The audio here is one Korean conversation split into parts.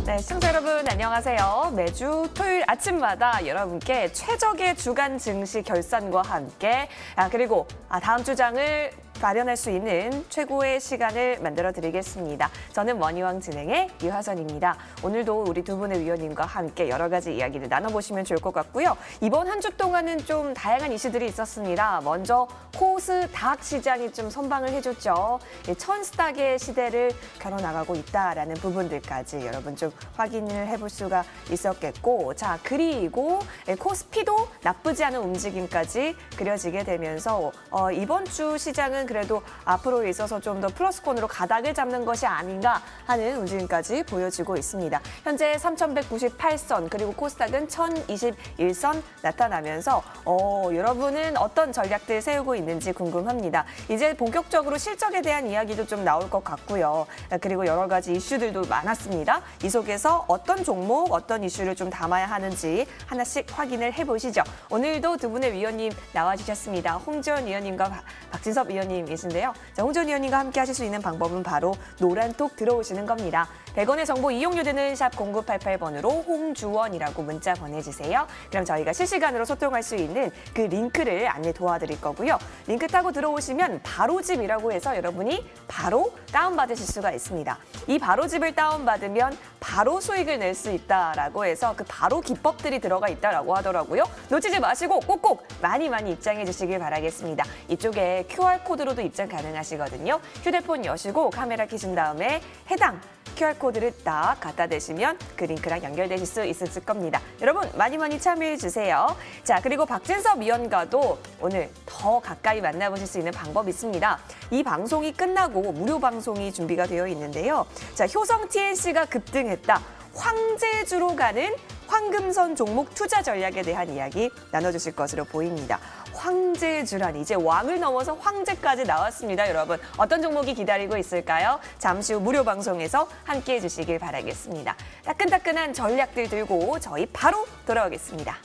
네, 시청자 여러분 안녕하세요. 매주 토요일 아침마다 여러분께 최적의 주간 증시 결산과 함께 그리고 다음 주장을 마련할 수 있는 최고의 시간을 만들어 드리겠습니다. 저는 머니왕 진행의 유하선입니다. 오늘도 우리 두 분의 위원님과 함께 여러 가지 이야기를 나눠보시면 좋을 것 같고요. 이번 한 주 동안은 좀 다양한 이슈들이 있었습니다. 먼저 코스닥 시장이 좀 선방을 해줬죠. 천스닥의 시대를 겨뤄나가고 있다라는 부분들까지 여러분 좀 확인을 해볼 수가 있었겠고, 자 그리고 코스피도 나쁘지 않은 움직임까지 그려지게 되면서 이번 주 시장은 그래도 앞으로 있어서 좀 더 플러스권으로 가닥을 잡는 것이 아닌가 하는 움직임까지 보여지고 있습니다. 현재 3,198선 그리고 코스닥은 1,021선 나타나면서 여러분은 어떤 전략들 세우고 있는지 궁금합니다. 이제 본격적으로 실적에 대한 이야기도 좀 나올 것 같고요. 그리고 여러 가지 이슈들도 많았습니다. 이 속에서 어떤 종목, 어떤 이슈를 좀 담아야 하는지 하나씩 확인을 해보시죠. 오늘도 두 분의 위원님 나와주셨습니다. 홍지원 위원님과 박진섭 위원님 계신데요. 자, 홍지원 위원님과 함께 하실 수 있는 방법은 바로 노란톡 들어오시는 겁니다. 100원의 정보 이용료 드는 샵 0988번으로 홍주원이라고 문자 보내주세요. 그럼 저희가 실시간으로 소통할 수 있는 그 링크를 안내 도와드릴 거고요. 링크 타고 들어오시면 바로집이라고 해서 여러분이 바로 다운받으실 수가 있습니다. 이 바로집을 다운받으면 바로 수익을 낼 수 있다라고 해서 그 바로 기법들이 들어가 있다라고 하더라고요. 놓치지 마시고 꼭꼭 많이 입장해 주시길 바라겠습니다. 이쪽에 QR코드로도 입장 가능하시거든요. 휴대폰 여시고 카메라 켜신 다음에 해당 QR코드를 딱 갖다 대시면 그 링크랑 연결되실 수 있을 겁니다. 여러분 많이 참여해 주세요. 자, 그리고 박진섭 위원과도 오늘 더 가까이 만나보실 수 있는 방법이 있습니다. 이 방송이 끝나고 무료 방송이 준비가 되어 있는데요. 자, 효성 TNC가 급등했다. 황제주로 가는 황금선 종목 투자 전략에 대한 이야기 나눠주실 것으로 보입니다. 황제주란 이제 왕을 넘어서 황제까지 나왔습니다, 여러분. 어떤 종목이 기다리고 있을까요? 잠시 후 무료 방송에서 함께해 주시길 바라겠습니다. 따끈따끈한 전략들 들고 저희 바로 돌아오겠습니다.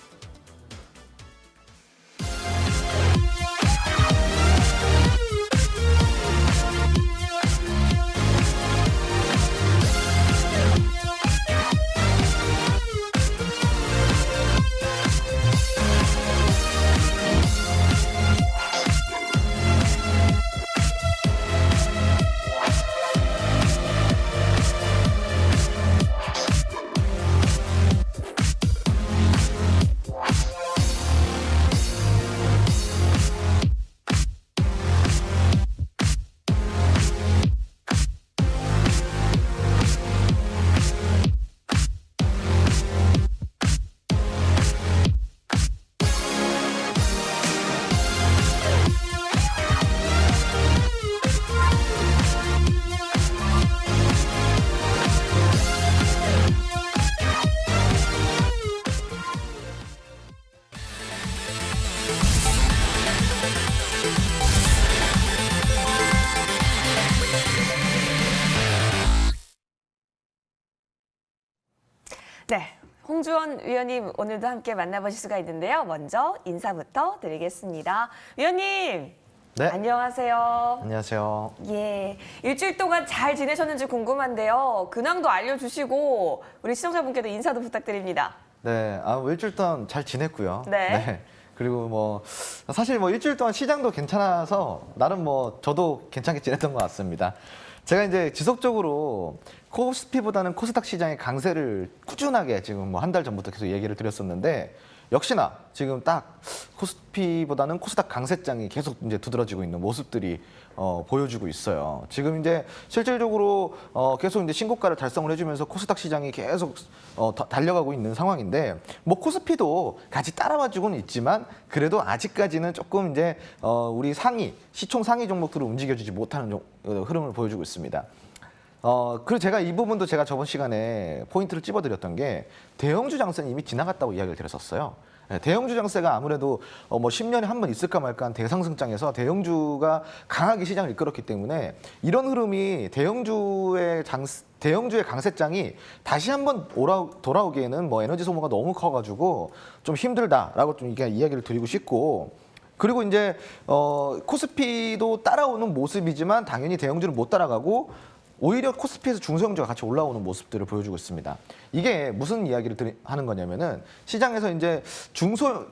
네, 홍주원 위원님 오늘도 함께 만나보실 수가 있는데요. 먼저 인사부터 드리겠습니다. 위원님, 네. 안녕하세요. 안녕하세요. 예, 일주일 동안 잘 지내셨는지 궁금한데요. 근황도 알려주시고 우리 시청자분께도 인사도 부탁드립니다. 네, 일주일 동안 잘 지냈고요. 네. 그리고 사실 일주일 동안 시장도 괜찮아서 나름 저도 괜찮게 지냈던 것 같습니다. 제가 이제 지속적으로 코스피보다는 코스닥 시장의 강세를 꾸준하게 지금 한 달 전부터 계속 얘기를 드렸었는데, 역시나 지금 딱 코스피보다는 코스닥 강세장이 계속 이제 두드러지고 있는 모습들이 보여주고 있어요. 지금 이제 실질적으로 계속 이제 신고가를 달성을 해주면서 코스닥 시장이 계속 달려가고 있는 상황인데, 코스피도 같이 따라와주고는 있지만 그래도 아직까지는 조금 이제 우리 시총 상위 종목들을 움직여주지 못하는 흐름을 보여주고 있습니다. 그리고 제가 이 부분도 제가 저번 시간에 포인트를 찝어드렸던 게, 대형주 장세는 이미 지나갔다고 이야기를 드렸었어요. 대형주 장세가 아무래도 10년에 한 번 있을까 말까 한 대상승장에서 대형주가 강하게 시장을 이끌었기 때문에, 이런 흐름이 대형주의 강세장이 다시 한번 돌아오기에는 에너지 소모가 너무 커가지고 좀 힘들다라고 좀 이야기를 드리고 싶고, 그리고 이제 코스피도 따라오는 모습이지만 당연히 대형주는 못 따라가고 오히려 코스피에서 중소형주가 같이 올라오는 모습들을 보여주고 있습니다. 이게 무슨 이야기를 하는 거냐면은 시장에서 이제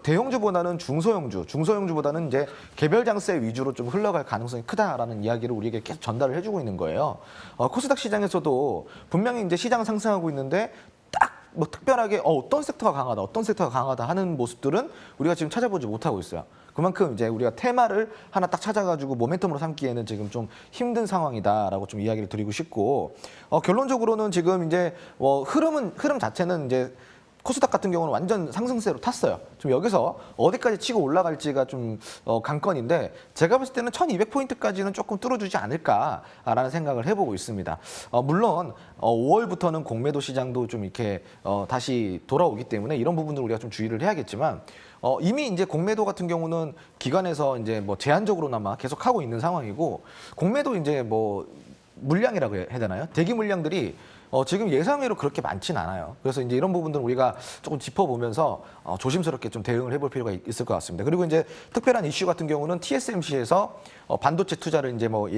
대형주보다는 중소형주보다는 이제 개별 장세 위주로 좀 흘러갈 가능성이 크다라는 이야기를 우리에게 계속 전달을 해주고 있는 거예요. 코스닥 시장에서도 분명히 이제 시장은 상승하고 있는데 딱 뭐 특별하게 어떤 섹터가 강하다 하는 모습들은 우리가 지금 찾아보지 못하고 있어요. 그만큼 이제 우리가 테마를 하나 딱 찾아가지고 모멘텀으로 삼기에는 지금 좀 힘든 상황이다라고 좀 이야기를 드리고 싶고, 결론적으로는 지금 이제 흐름 자체는 이제 코스닥 같은 경우는 완전 상승세로 탔어요. 좀 여기서 어디까지 치고 올라갈지가 좀 관건인데, 제가 봤을 때는 1200포인트까지는 조금 뚫어주지 않을까라는 생각을 해보고 있습니다. 물론 5월부터는 공매도 시장도 좀 이렇게 다시 돌아오기 때문에 이런 부분들 우리가 좀 주의를 해야겠지만, 이미 이제 공매도 같은 경우는 기관에서 이제 뭐 제한적으로나마 계속 하고 있는 상황이고, 공매도 이제 뭐 물량이라고 해야 되나요? 대기 물량들이 지금 예상외로 그렇게 많진 않아요. 그래서 이제 이런 부분들은 우리가 조금 짚어보면서 조심스럽게 좀 대응을 해볼 필요가 있을 것 같습니다. 그리고 이제 특별한 이슈 같은 경우는 TSMC에서 반도체 투자를 이제 뭐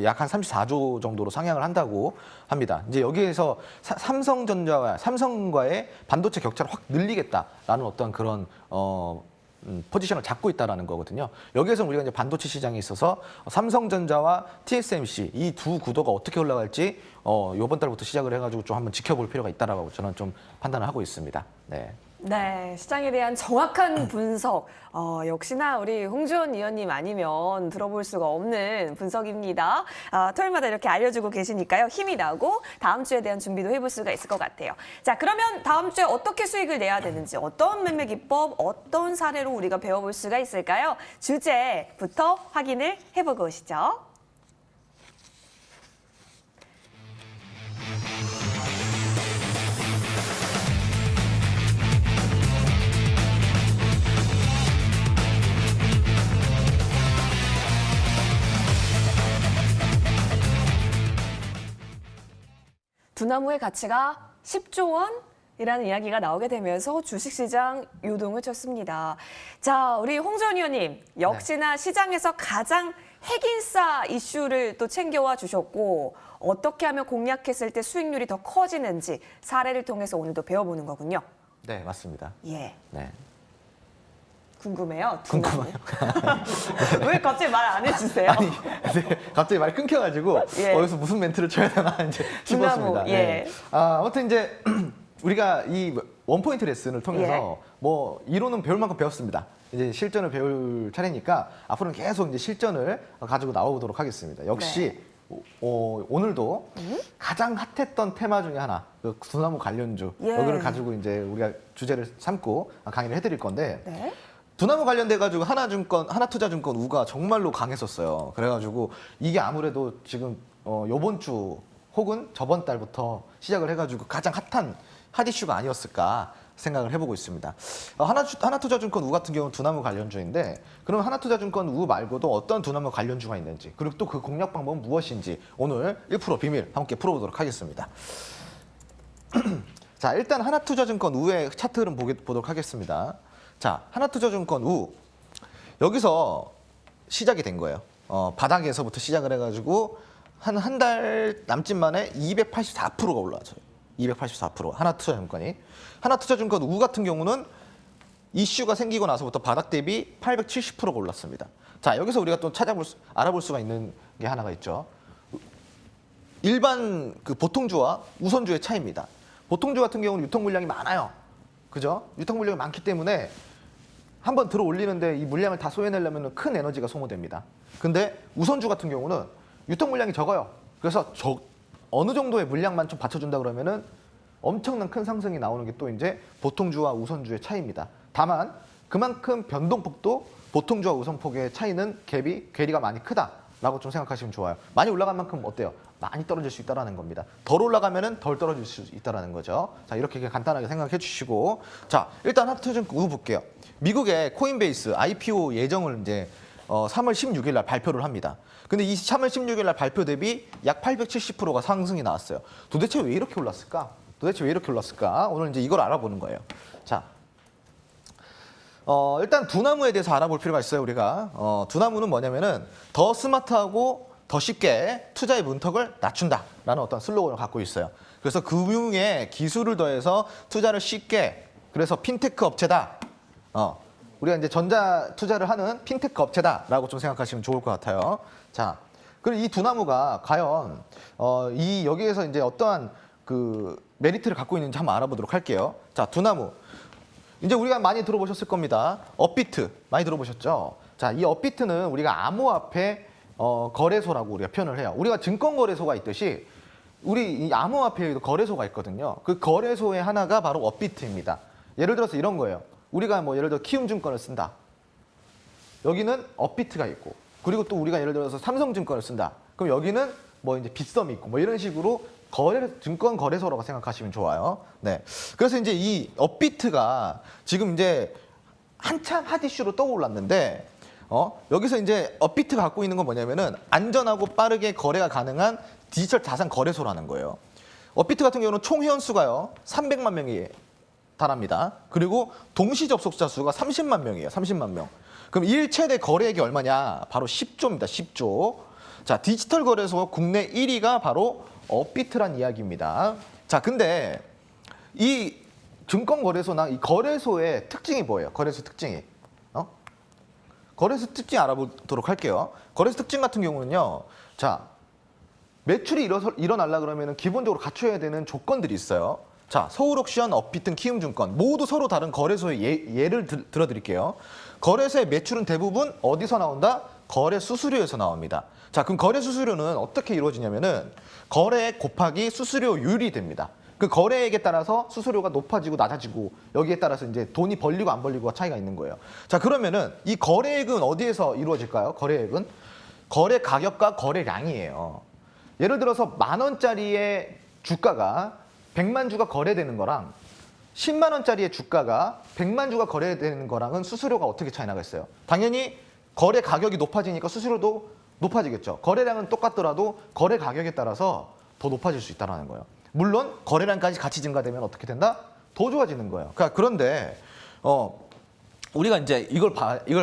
약 한 34조 정도로 상향을 한다고 합니다. 이제 여기에서 삼성과의 반도체 격차를 확 늘리겠다라는 어떤 그런 포지션을 잡고 있다라는 거거든요. 여기에서 우리가 이제 반도체 시장에 있어서 삼성전자와 TSMC 이 두 구도가 어떻게 올라갈지 이번 달부터 시작을 해가지고 좀 한번 지켜볼 필요가 있다라고 저는 좀 판단을 하고 있습니다. 네. 네, 시장에 대한 정확한 분석. 역시나 우리 홍주원 위원님 아니면 들어볼 수가 없는 분석입니다. 토요일마다 이렇게 알려주고 계시니까요. 힘이 나고 다음 주에 대한 준비도 해볼 수가 있을 것 같아요. 자, 그러면 다음 주에 어떻게 수익을 내야 되는지, 어떤 매매 기법, 어떤 사례로 우리가 배워볼 수가 있을까요? 주제부터 확인을 해보고 오시죠. 두나무의 가치가 10조 원이라는 이야기가 나오게 되면서 주식시장 요동을 쳤습니다. 자, 우리 홍주원 의원님, 역시나 시장에서 가장 핵인싸 이슈를 또 챙겨와 주셨고, 어떻게 하면 공략했을 때 수익률이 더 커지는지 사례를 통해서 오늘도 배워보는 거군요. 네, 맞습니다. 예. 네. 궁금해요. 궁금해요. 왜 갑자기 말 안 해주세요? 아니, 네, 갑자기 말이 끊겨가지고 예. 여기서 무슨 멘트를 쳐야 되나 이제 싶었습니다. 예. 네. 아무튼 이제 우리가 이 원포인트 레슨을 통해서 예. 뭐 이론은 배울 만큼 배웠습니다. 이제 실전을 배울 차례니까 앞으로는 계속 이제 실전을 가지고 나오도록 하겠습니다. 역시 오늘도 가장 핫했던 테마 중에 하나, 그 두나무 관련주 여기를 가지고 이제 우리가 주제를 삼고 강의를 해드릴 건데. 네. 두나무 관련돼 가지고 하나투자증권 우가 정말로 강했었어요. 그래가지고 이게 아무래도 지금 요번 주 혹은 저번 달부터 시작을 해가지고 가장 핫한 핫 이슈가 아니었을까 생각을 해보고 있습니다. 하나투자증권 우 같은 경우는 두나무 관련주인데, 그럼 하나투자증권 우 말고도 어떤 두나무 관련주가 있는지, 그리고 또 그 공략 방법은 무엇인지 오늘 1% 비밀 함께 풀어보도록 하겠습니다. 자, 일단 하나투자증권 우의 차트를 보도록 하겠습니다. 자, 하나투자증권 우 여기서 시작이 된 거예요. 바닥에서부터 시작을 해가지고 한 달 남짓 만에 284%가 올라왔어요. 284% 하나투자증권이. 하나투자증권 우 같은 경우는 이슈가 생기고 나서부터 바닥 대비 870%가 올랐습니다. 자, 여기서 우리가 또 알아볼 수가 있는 게 하나가 있죠. 일반 그 보통주와 우선주의 차이입니다. 보통주 같은 경우는 유통 물량이 많아요. 그죠? 유통 물량이 많기 때문에 한번 들어 올리는데 이 물량을 다 소화해내려면 큰 에너지가 소모됩니다. 근데 우선주 같은 경우는 유통 물량이 적어요. 그래서 어느 정도의 물량만 좀 받쳐준다 그러면은 엄청난 큰 상승이 나오는 게 또 이제 보통주와 우선주의 차이입니다. 다만 그만큼 변동폭도 보통주와 우선폭의 차이는 괴리가 많이 크다라고 좀 생각하시면 좋아요. 많이 올라간 만큼 어때요? 많이 떨어질 수 있다는 겁니다. 덜 올라가면은 덜 떨어질 수 있다는 거죠. 자, 이렇게 간단하게 생각해 주시고, 자, 일단 하나투자증권 우 볼게요. 미국의 코인베이스 IPO 예정을 이제 3월 16일 날 발표를 합니다. 근데 이 3월 16일 날 발표 대비 약 870%가 상승이 나왔어요. 도대체 왜 이렇게 올랐을까? 오늘 이제 이걸 알아보는 거예요. 자, 일단 두나무에 대해서 알아볼 필요가 있어요, 우리가. 두나무는 뭐냐면은 더 스마트하고 더 쉽게 투자의 문턱을 낮춘다라는 어떤 슬로건을 갖고 있어요. 그래서 금융에 기술을 더해서 투자를 쉽게, 그래서 핀테크 업체다. 우리가 이제 전자 투자를 하는 핀테크 업체다라고 좀 생각하시면 좋을 것 같아요. 자, 그리고 이 두나무가 과연 이 여기에서 이제 어떠한 그 메리트를 갖고 있는지 한번 알아보도록 할게요. 자, 두나무. 이제 우리가 많이 들어보셨을 겁니다. 업비트 많이 들어보셨죠? 자, 이 업비트는 우리가 암호화폐 거래소라고 우리가 표현을 해요. 우리가 증권거래소가 있듯이 우리 이 암호화폐에도 거래소가 있거든요. 그 거래소의 하나가 바로 업비트입니다. 예를 들어서 이런 거예요. 우리가 뭐 예를 들어 키움증권을 쓴다. 여기는 업비트가 있고, 그리고 또 우리가 예를 들어서 삼성증권을 쓴다. 그럼 여기는 뭐 이제 빗썸이 있고 뭐 이런 식으로 증권 거래소라고 생각하시면 좋아요. 네. 그래서 이제 이 업비트가 지금 이제 한참 핫 이슈로 떠올랐는데 여기서 이제 업비트가 갖고 있는 건 뭐냐면은 안전하고 빠르게 거래가 가능한 디지털 자산 거래소라는 거예요. 업비트 같은 경우는 총 회원수가요 300만 명이 달합니다. 그리고 동시 접속자 수가 30만 명이에요. 30만 명. 그럼 1최대 거래액이 얼마냐? 바로 10조입니다. 10조. 자, 디지털 거래소 국내 1위가 바로 업비트란 이야기입니다. 자, 근데 이 증권거래소나 이 거래소의 특징이 뭐예요? 거래소 특징이. 거래소 특징 알아보도록 할게요. 거래소 특징 같은 경우는요. 자, 매출이 일어나려 그러면 기본적으로 갖춰야 되는 조건들이 있어요. 자, 서울옥션, 업비트, 키움증권 모두 서로 다른 거래소의 예를 들어드릴게요. 거래소의 매출은 대부분 어디서 나온다? 거래 수수료에서 나옵니다. 자, 그럼 거래 수수료는 어떻게 이루어지냐면은 거래액 곱하기 수수료율이 됩니다. 그 거래액에 따라서 수수료가 높아지고 낮아지고 여기에 따라서 이제 돈이 벌리고 안 벌리고가 차이가 있는 거예요. 자, 그러면은 이 거래액은 어디에서 이루어질까요? 거래액은 거래 가격과 거래량이에요. 예를 들어서 10,000원짜리의 주가가 100만 주가 거래되는 거랑 10만 원짜리의 주가가 100만 주가 거래되는 거랑은 수수료가 어떻게 차이 나겠어요? 당연히 거래 가격이 높아지니까 수수료도 높아지겠죠. 거래량은 똑같더라도 거래 가격에 따라서 더 높아질 수 있다는 거예요. 물론 거래량까지 같이 증가되면 어떻게 된다? 더 좋아지는 거예요. 그런데 우리가 이제 이걸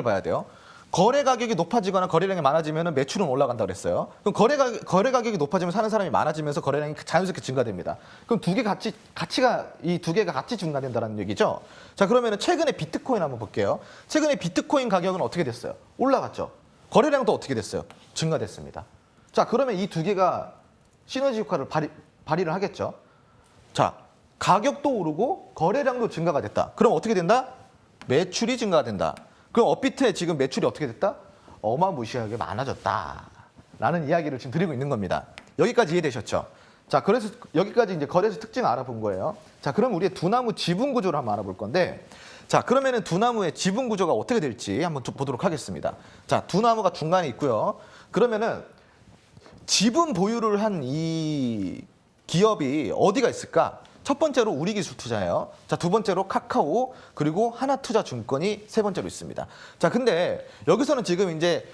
봐야 돼요. 거래 가격이 높아지거나 거래량이 많아지면 매출은 올라간다고 그랬어요. 그럼 거래 가격이 높아지면 사는 사람이 많아지면서 거래량이 자연스럽게 증가됩니다. 그럼 이 두 개가 같이 증가된다는 얘기죠. 자, 그러면 최근에 비트코인 한번 볼게요. 최근에 비트코인 가격은 어떻게 됐어요? 올라갔죠. 거래량도 어떻게 됐어요? 증가됐습니다. 자, 그러면 이 두 개가 시너지 효과를 발휘를 하겠죠. 자, 가격도 오르고 거래량도 증가가 됐다. 그럼 어떻게 된다? 매출이 증가가 된다. 그럼 업비트의 지금 매출이 어떻게 됐다? 어마무시하게 많아졌다. 라는 이야기를 지금 드리고 있는 겁니다. 여기까지 이해되셨죠? 자, 그래서 여기까지 이제 거래소 특징을 알아본 거예요. 자, 그럼 우리의 두나무 지분 구조를 한번 알아볼 건데, 자, 그러면은 두나무의 지분 구조가 어떻게 될지 한번 좀 보도록 하겠습니다. 자, 두나무가 중간에 있고요. 그러면은 지분 보유를 한 이 기업이 어디가 있을까? 첫 번째로 우리기술투자예요. 자, 두 번째로 카카오, 그리고 하나투자증권이 세 번째로 있습니다. 자, 근데 여기서는 지금 이제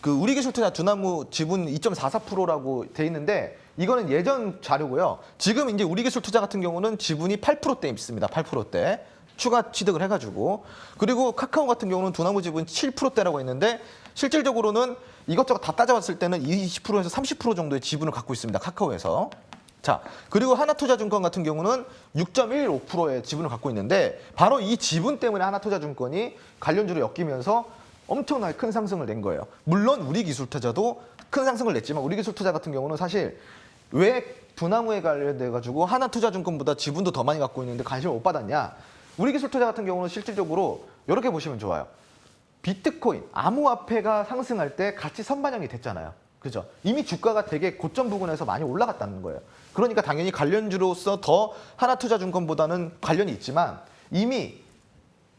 그 우리기술투자 두나무 지분 2.44%라고 돼 있는데 이거는 예전 자료고요. 지금 이제 우리기술투자 같은 경우는 지분이 8%대 있습니다. 8%대. 추가 취득을 해가지고. 그리고 카카오 같은 경우는 두나무 지분 7%대라고 했는데 실질적으로는 이것저것 다 따져봤을 때는 20%에서 30% 정도의 지분을 갖고 있습니다. 카카오에서. 자, 그리고 하나투자증권 같은 경우는 6.15%의 지분을 갖고 있는데 바로 이 지분 때문에 하나투자증권이 관련주로 엮이면서 엄청나게 큰 상승을 낸 거예요. 물론 우리기술투자도 큰 상승을 냈지만 우리기술투자 같은 경우는 사실 왜 두나무에 관련돼가지고 하나투자증권보다 지분도 더 많이 갖고 있는데 관심을 못 받았냐. 우리기술투자 같은 경우는 실질적으로 이렇게 보시면 좋아요. 비트코인, 암호화폐가 상승할 때 같이 선반영이 됐잖아요. 그죠? 이미 주가가 되게 고점 부근에서 많이 올라갔다는 거예요. 그러니까 당연히 관련주로서 더 하나투자증권보다는 관련이 있지만 이미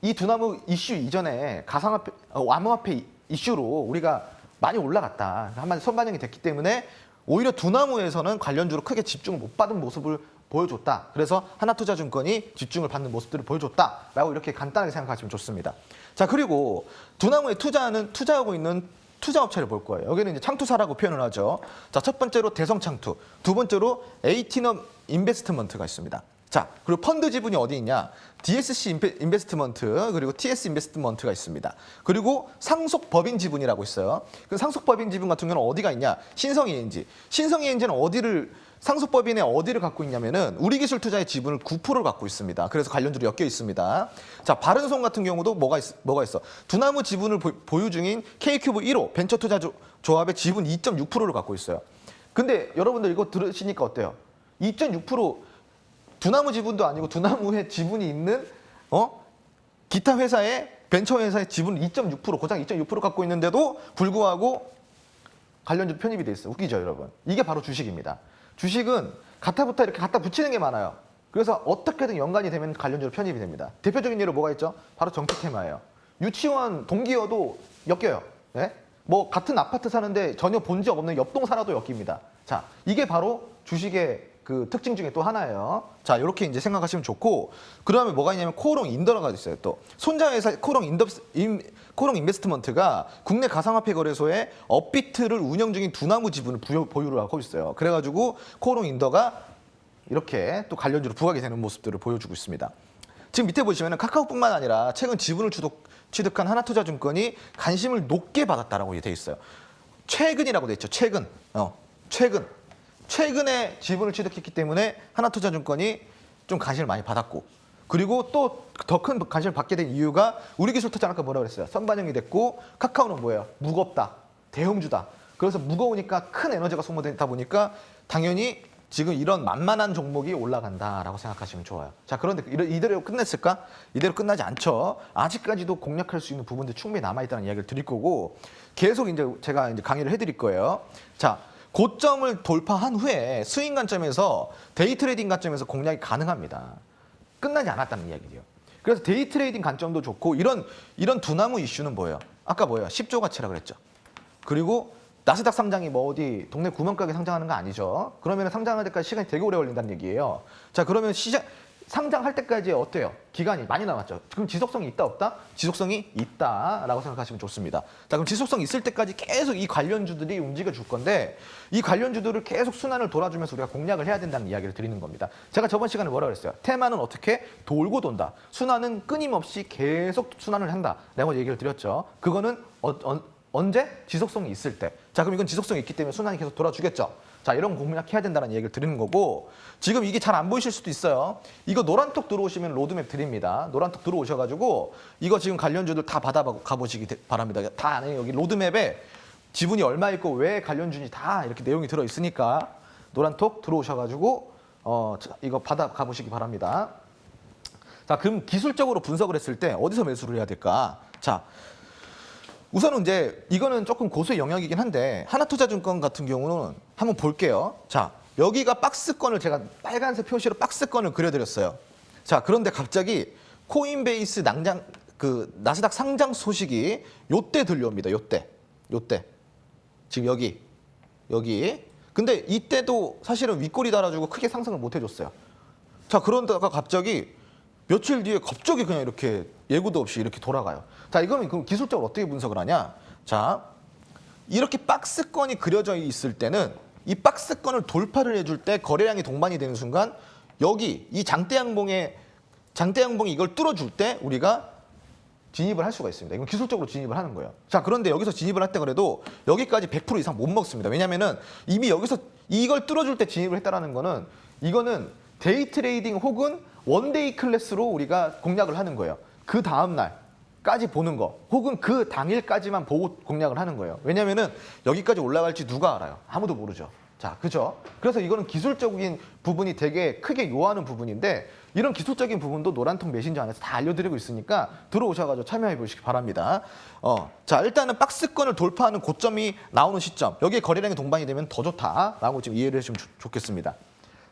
이 두나무 이슈 이전에 가상화폐, 암호화폐 이슈로 우리가 많이 올라갔다. 한마디 선반영이 됐기 때문에 오히려 두나무에서는 관련주로 크게 집중을 못 받은 모습을 보여줬다. 그래서 하나투자증권이 집중을 받는 모습들을 보여줬다라고 이렇게 간단하게 생각하시면 좋습니다. 자, 그리고 두나무에 투자하고 있는 투자업체를 볼 거예요. 여기는 이제 창투사라고 표현을 하죠. 자, 첫 번째로 대성창투, 두 번째로 에이티넘 인베스트먼트가 있습니다. 자, 그리고 펀드 지분이 어디 있냐? DSC 인베스트먼트 그리고 TS 인베스트먼트가 있습니다. 그리고 상속 법인 지분이라고 있어요. 그 상속 법인 지분 같은 경우는 어디가 있냐? 신성 ENG. 신성 ENG는 어디를 상속 법인의 어디를 갖고 있냐면은 우리기술투자의 지분을 9%를 갖고 있습니다. 그래서 관련주로 엮여 있습니다. 자, 바른손 같은 경우도 뭐가 있어? 두나무 지분을 보유 중인 K큐브 1호 벤처투자 조합의 지분 2.6%를 갖고 있어요. 근데 여러분들 이거 들으시니까 어때요? 2.6% 두나무 지분도 아니고 두나무의 지분이 있는 기타 회사의 벤처 회사의 지분 2.6% 고작 2.6% 갖고 있는데도 불구하고 관련주 편입이 돼 있어요. 웃기죠, 여러분? 이게 바로 주식입니다. 주식은 갖다부터 이렇게 갖다 붙이는 게 많아요. 그래서 어떻게든 연관이 되면 관련주로 편입이 됩니다. 대표적인 예로 뭐가 있죠? 바로 정치 테마예요. 유치원 동기여도 엮여요. 네? 뭐 같은 아파트 사는데 전혀 본 적 없는 옆동 살아도 엮입니다. 자, 이게 바로 주식의 그 특징 중에 또 하나예요. 자, 이렇게 이제 생각하시면 좋고, 그 다음에 뭐가 있냐면 코오롱 인더라가 있어요. 또 손자회사 코오롱 인베스트먼트가 국내 가상화폐 거래소에 업비트를 운영 중인 두나무 지분을 보유를 하고 있어요. 그래가지고 코오롱 인더가 이렇게 또 관련주로 부각이 되는 모습들을 보여주고 있습니다. 지금 밑에 보시면 카카오뿐만 아니라 최근 지분을 취득한 하나투자증권이 관심을 높게 받았다라고 돼 있어요. 최근이라고 돼 있죠. 최근에 지분을 취득했기 때문에 하나투자증권이 좀 관심을 많이 받았고, 그리고 또 더 큰 관심을 받게 된 이유가 우리기술투자 아까 뭐라고 그랬어요? 선반영이 됐고, 카카오는 뭐예요? 무겁다, 대형주다. 그래서 무거우니까 큰 에너지가 소모되다 보니까 당연히 지금 이런 만만한 종목이 올라간다라고 생각하시면 좋아요. 자, 그런데 이대로 끝냈을까? 이대로 끝나지 않죠. 아직까지도 공략할 수 있는 부분들 충분히 남아있다는 이야기를 드릴 거고, 계속 이제 제가 이제 강의를 해드릴 거예요. 자, 고점을 돌파한 후에 스윙 관점에서 데이 트레이딩 관점에서 공략이 가능합니다. 끝나지 않았다는 이야기죠. 그래서 데이 트레이딩 관점도 좋고, 이런 두나무 이슈는 뭐예요? 아까 뭐예요? 10조 가치라 그랬죠. 그리고 나스닥 상장이 뭐 어디 동네 구멍가게 상장하는 거 아니죠. 그러면 상장할 때까지 시간이 되게 오래 걸린다는 얘기예요. 자, 그러면 상장할 때까지 어때요? 기간이 많이 남았죠. 그럼 지속성이 있다 없다? 지속성이 있다라고 생각하시면 좋습니다. 자, 그럼 지속성 있을 때까지 계속 이 관련주들이 움직여 줄 건데, 이 관련주들을 계속 순환을 돌아주면서 우리가 공략을 해야 된다는 이야기를 드리는 겁니다. 제가 저번 시간에 뭐라고 그랬어요? 테마는 어떻게 돌고 돈다. 순환은 끊임없이 계속 순환을 한다라고 얘기를 드렸죠. 그거는 언제? 지속성이 있을 때. 자, 그럼 이건 지속성이 있기 때문에 순환이 계속 돌아주겠죠. 자, 이런 공략해야 된다는 얘기를 드리는 거고, 지금 이게 잘 안 보이실 수도 있어요. 이거 노란톡 들어오시면 로드맵 드립니다. 노란톡 들어오셔가지고 이거 지금 관련주들 다 받아가보시기 바랍니다. 다 안에 여기 로드맵에 지분이 얼마 있고 왜 관련주인지 다 이렇게 내용이 들어있으니까 노란톡 들어오셔가지고 이거 받아가보시기 바랍니다. 자, 그럼 기술적으로 분석을 했을 때 어디서 매수를 해야 될까? 자, 우선은 이제 이거는 조금 고수의 영역이긴 한데, 하나투자증권 같은 경우는 한번 볼게요. 자, 여기가 박스권을 제가 빨간색 표시로 박스권을 그려드렸어요. 자, 그런데 갑자기 코인베이스 나스닥 상장 소식이 요때 들려옵니다. 요때. 지금 여기. 근데 이때도 사실은 윗골이 달아주고 크게 상승을 못 해줬어요. 자, 그런다가 갑자기 며칠 뒤에 갑자기 그냥 이렇게 예고도 없이 이렇게 돌아가요. 자, 이거는 그럼 기술적으로 어떻게 분석을 하냐? 자, 이렇게 박스권이 그려져 있을 때는 이 박스권을 돌파를 해줄 때 거래량이 동반이 되는 순간 여기 이 장대양봉이 이걸 뚫어줄 때 우리가 진입을 할 수가 있습니다. 이건 기술적으로 진입을 하는 거예요. 자, 그런데 여기서 진입을 할 때 그래도 여기까지 100% 이상 못 먹습니다. 왜냐면은 이미 여기서 이걸 뚫어줄 때 진입을 했다라는 거는 이거는 데이 트레이딩 혹은 원데이 클래스로 우리가 공략을 하는 거예요. 그 다음 날까지 보는 거, 혹은 그 당일까지만 보고 공략을 하는 거예요. 왜냐면은 여기까지 올라갈지 누가 알아요? 아무도 모르죠. 자, 그죠? 그래서 이거는 기술적인 부분이 되게 크게 요하는 부분인데, 이런 기술적인 부분도 노란통 메신저 안에서 다 알려드리고 있으니까 들어오셔가지고 참여해 보시기 바랍니다. 자, 일단은 박스권을 돌파하는 고점이 나오는 시점, 여기에 거래량이 동반이 되면 더 좋다라고 지금 이해를 해주시면 좋겠습니다.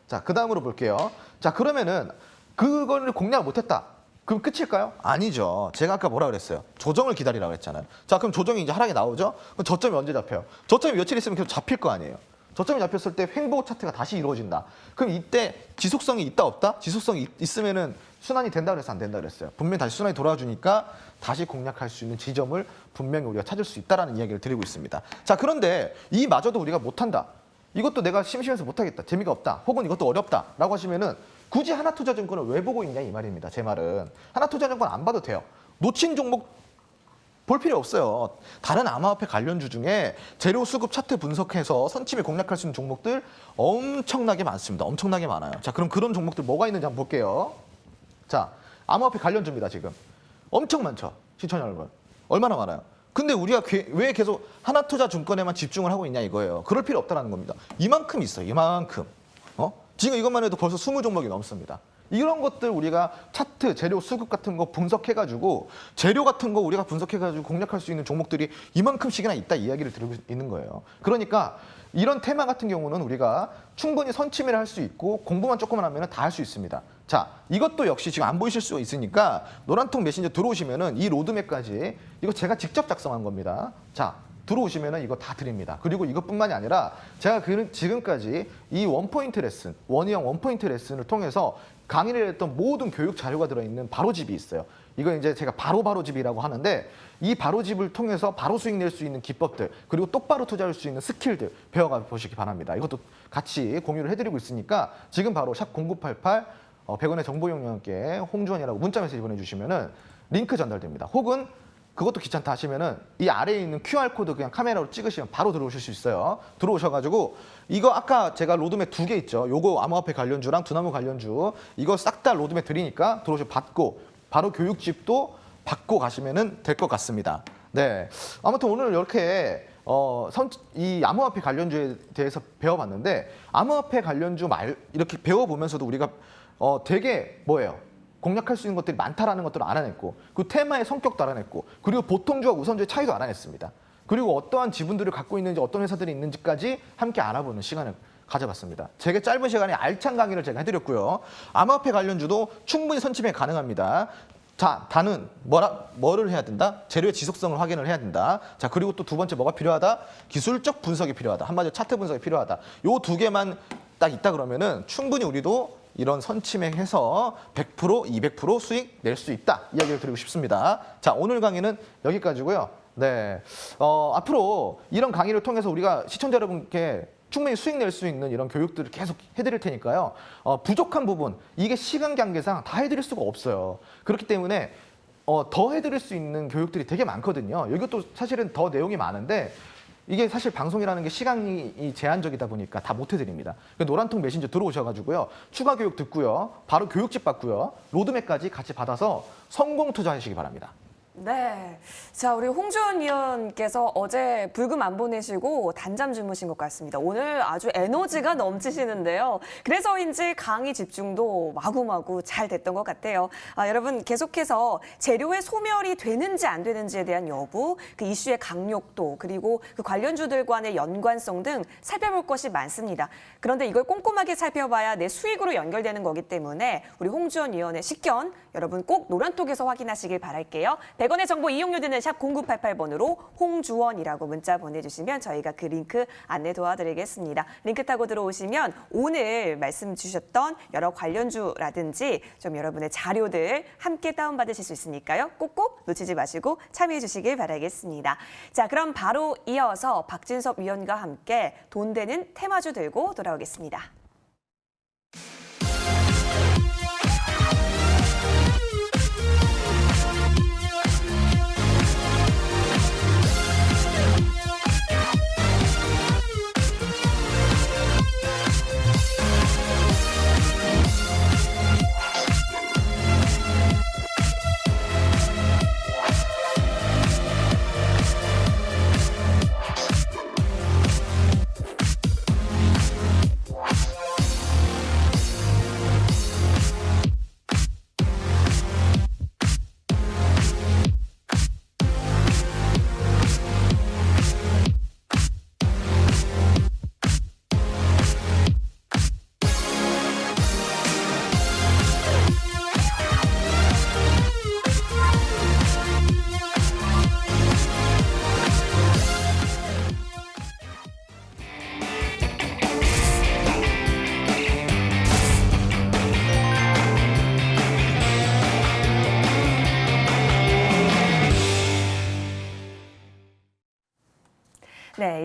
자, 그 다음으로 볼게요. 자, 그러면은 그거를 공략을 못했다. 그럼 끝일까요? 아니죠. 제가 아까 뭐라 그랬어요? 조정을 기다리라고 했잖아요. 자, 그럼 조정이 이제 하락이 나오죠? 그럼 저점이 언제 잡혀요? 저점이 며칠 있으면 계속 잡힐 거 아니에요. 저점이 잡혔을 때 횡보 차트가 다시 이루어진다. 그럼 이때 지속성이 있다 없다? 지속성이 있으면은 순환이 된다 그랬어, 안 된다 그랬어요? 분명히 다시 순환이 돌아주니까 다시 공략할 수 있는 지점을 분명히 우리가 찾을 수 있다라는 이야기를 드리고 있습니다. 자, 그런데 이마저도 우리가 못한다. 이것도 내가 심심해서 못하겠다. 재미가 없다. 혹은 이것도 어렵다라고 하시면은 굳이 하나투자증권을 왜 보고 있냐 이 말입니다. 제 말은 하나투자증권 안 봐도 돼요. 놓친 종목 볼 필요 없어요. 다른 암호화폐 관련주 중에 재료 수급 차트 분석해서 선침에 공략할 수 있는 종목들 엄청나게 많습니다. 엄청나게 많아요. 자, 그럼 그런 종목들 뭐가 있는지 한번 볼게요. 자, 암호화폐 관련주입니다. 지금 엄청 많죠. 시청자 여러분. 얼마나 많아요. 근데 우리가 왜 계속 하나투자증권에만 집중을 하고 있냐 이거예요. 그럴 필요 없다는 겁니다. 이만큼 있어요. 이만큼. 지금 이것만 해도 벌써 20종목이 넘습니다. 이런 것들 우리가 차트, 재료 수급 같은 거 분석해가지고 재료 같은 거 우리가 분석해가지고 공략할 수 있는 종목들이 이만큼씩이나 있다 이야기를 드리고 있는 거예요. 그러니까 이런 테마 같은 경우는 우리가 충분히 선침해를 할 수 있고 공부만 조금만 하면 다 할 수 있습니다. 자, 이것도 역시 지금 안 보이실 수 있으니까 노란통 메신저 들어오시면은 이 로드맵까지 이거 제가 직접 작성한 겁니다. 자, 들어오시면은 이거 다 드립니다. 그리고 이것뿐만이 아니라 제가 지금까지 이 원포인트 레슨, 원희영 원포인트 레슨을 통해서 강의를 했던 모든 교육 자료가 들어있는 바로집이 있어요. 이거 이제 제가 바로집이라고 하는데 이 바로집을 통해서 바로 수익 낼 수 있는 기법들 그리고 똑바로 투자할 수 있는 스킬들 배워가 보시기 바랍니다. 이것도 같이 공유를 해드리고 있으니까 지금 바로 샵 0988 100원의 정보 이용료와 함께 홍주원이라고 문자 메시지 보내주시면은 링크 전달됩니다. 혹은 그것도 귀찮다 하시면은 이 아래에 있는 QR코드 그냥 카메라로 찍으시면 바로 들어오실 수 있어요. 들어오셔가지고 이거 아까 제가 로드맵 2개 있죠. 요거 암호화폐 관련주랑 두나무 관련주 이거 싹 다 로드맵 드리니까 들어오셔 받고 바로 교육집도 받고 가시면은 될 것 같습니다. 네, 아무튼 오늘 이렇게 이 암호화폐 관련주에 대해서 배워봤는데 암호화폐 관련주 이렇게 배워보면서도 우리가 되게 뭐예요? 공략할 수 있는 것들이 많다라는 것들을 알아냈고 그 테마의 성격도 알아냈고 그리고 보통주와 우선주의 차이도 알아냈습니다. 그리고 어떠한 지분들을 갖고 있는지 어떤 회사들이 있는지까지 함께 알아보는 시간을 가져봤습니다. 되게 짧은 시간에 알찬 강의를 제가 해드렸고요. 암호화폐 관련주도 충분히 선침이 가능합니다. 자, 다는 뭐를 해야 된다? 재료의 지속성을 확인을 해야 된다. 자, 그리고 또 두 번째 뭐가 필요하다? 기술적 분석이 필요하다. 한마디로 차트 분석이 필요하다. 요 두 개만 딱 있다 그러면은 충분히 우리도 이런 선침해서 100%, 200% 수익 낼 수 있다. 이야기를 드리고 싶습니다. 자, 오늘 강의는 여기까지고요. 네, 앞으로 이런 강의를 통해서 우리가 시청자 여러분께 충분히 수익 낼 수 있는 이런 교육들을 계속 해드릴 테니까요. 부족한 부분, 이게 시간 관계상 다 해드릴 수가 없어요. 그렇기 때문에 더 해드릴 수 있는 교육들이 되게 많거든요. 이것도 사실은 더 내용이 많은데 이게 사실 방송이라는 게 시간이 제한적이다 보니까 다 못 해드립니다. 노란통 메신저 들어오셔가지고요. 추가 교육 듣고요. 바로 교육집 받고요. 로드맵까지 같이 받아서 성공 투자하시기 바랍니다. 네. 자, 우리 홍주원 위원께서 어제 불금 안 보내시고 단잠 주무신 것 같습니다. 오늘 아주 에너지가 넘치시는데요. 그래서인지 강의 집중도 마구마구 잘 됐던 것 같아요. 여러분 계속해서 재료의 소멸이 되는지 안 되는지에 대한 여부, 그 이슈의 강력도, 그리고 그 관련주들과의 연관성 등 살펴볼 것이 많습니다. 그런데 이걸 꼼꼼하게 살펴봐야 내 수익으로 연결되는 거기 때문에 우리 홍주원 위원의 식견 여러분 꼭 노란톡에서 확인하시길 바랄게요. 100원의 정보 이용료 드는 샵 0988번으로 홍주원이라고 문자 보내주시면 저희가 그 링크 안내 도와드리겠습니다. 링크 타고 들어오시면 오늘 말씀 주셨던 여러 관련주라든지 좀 여러분의 자료들 함께 다운받으실 수 있으니까요. 꼭꼭 놓치지 마시고 참여해 주시길 바라겠습니다. 자, 그럼 바로 이어서 박진섭 위원과 함께 돈 되는 테마주 들고 돌아오겠습니다.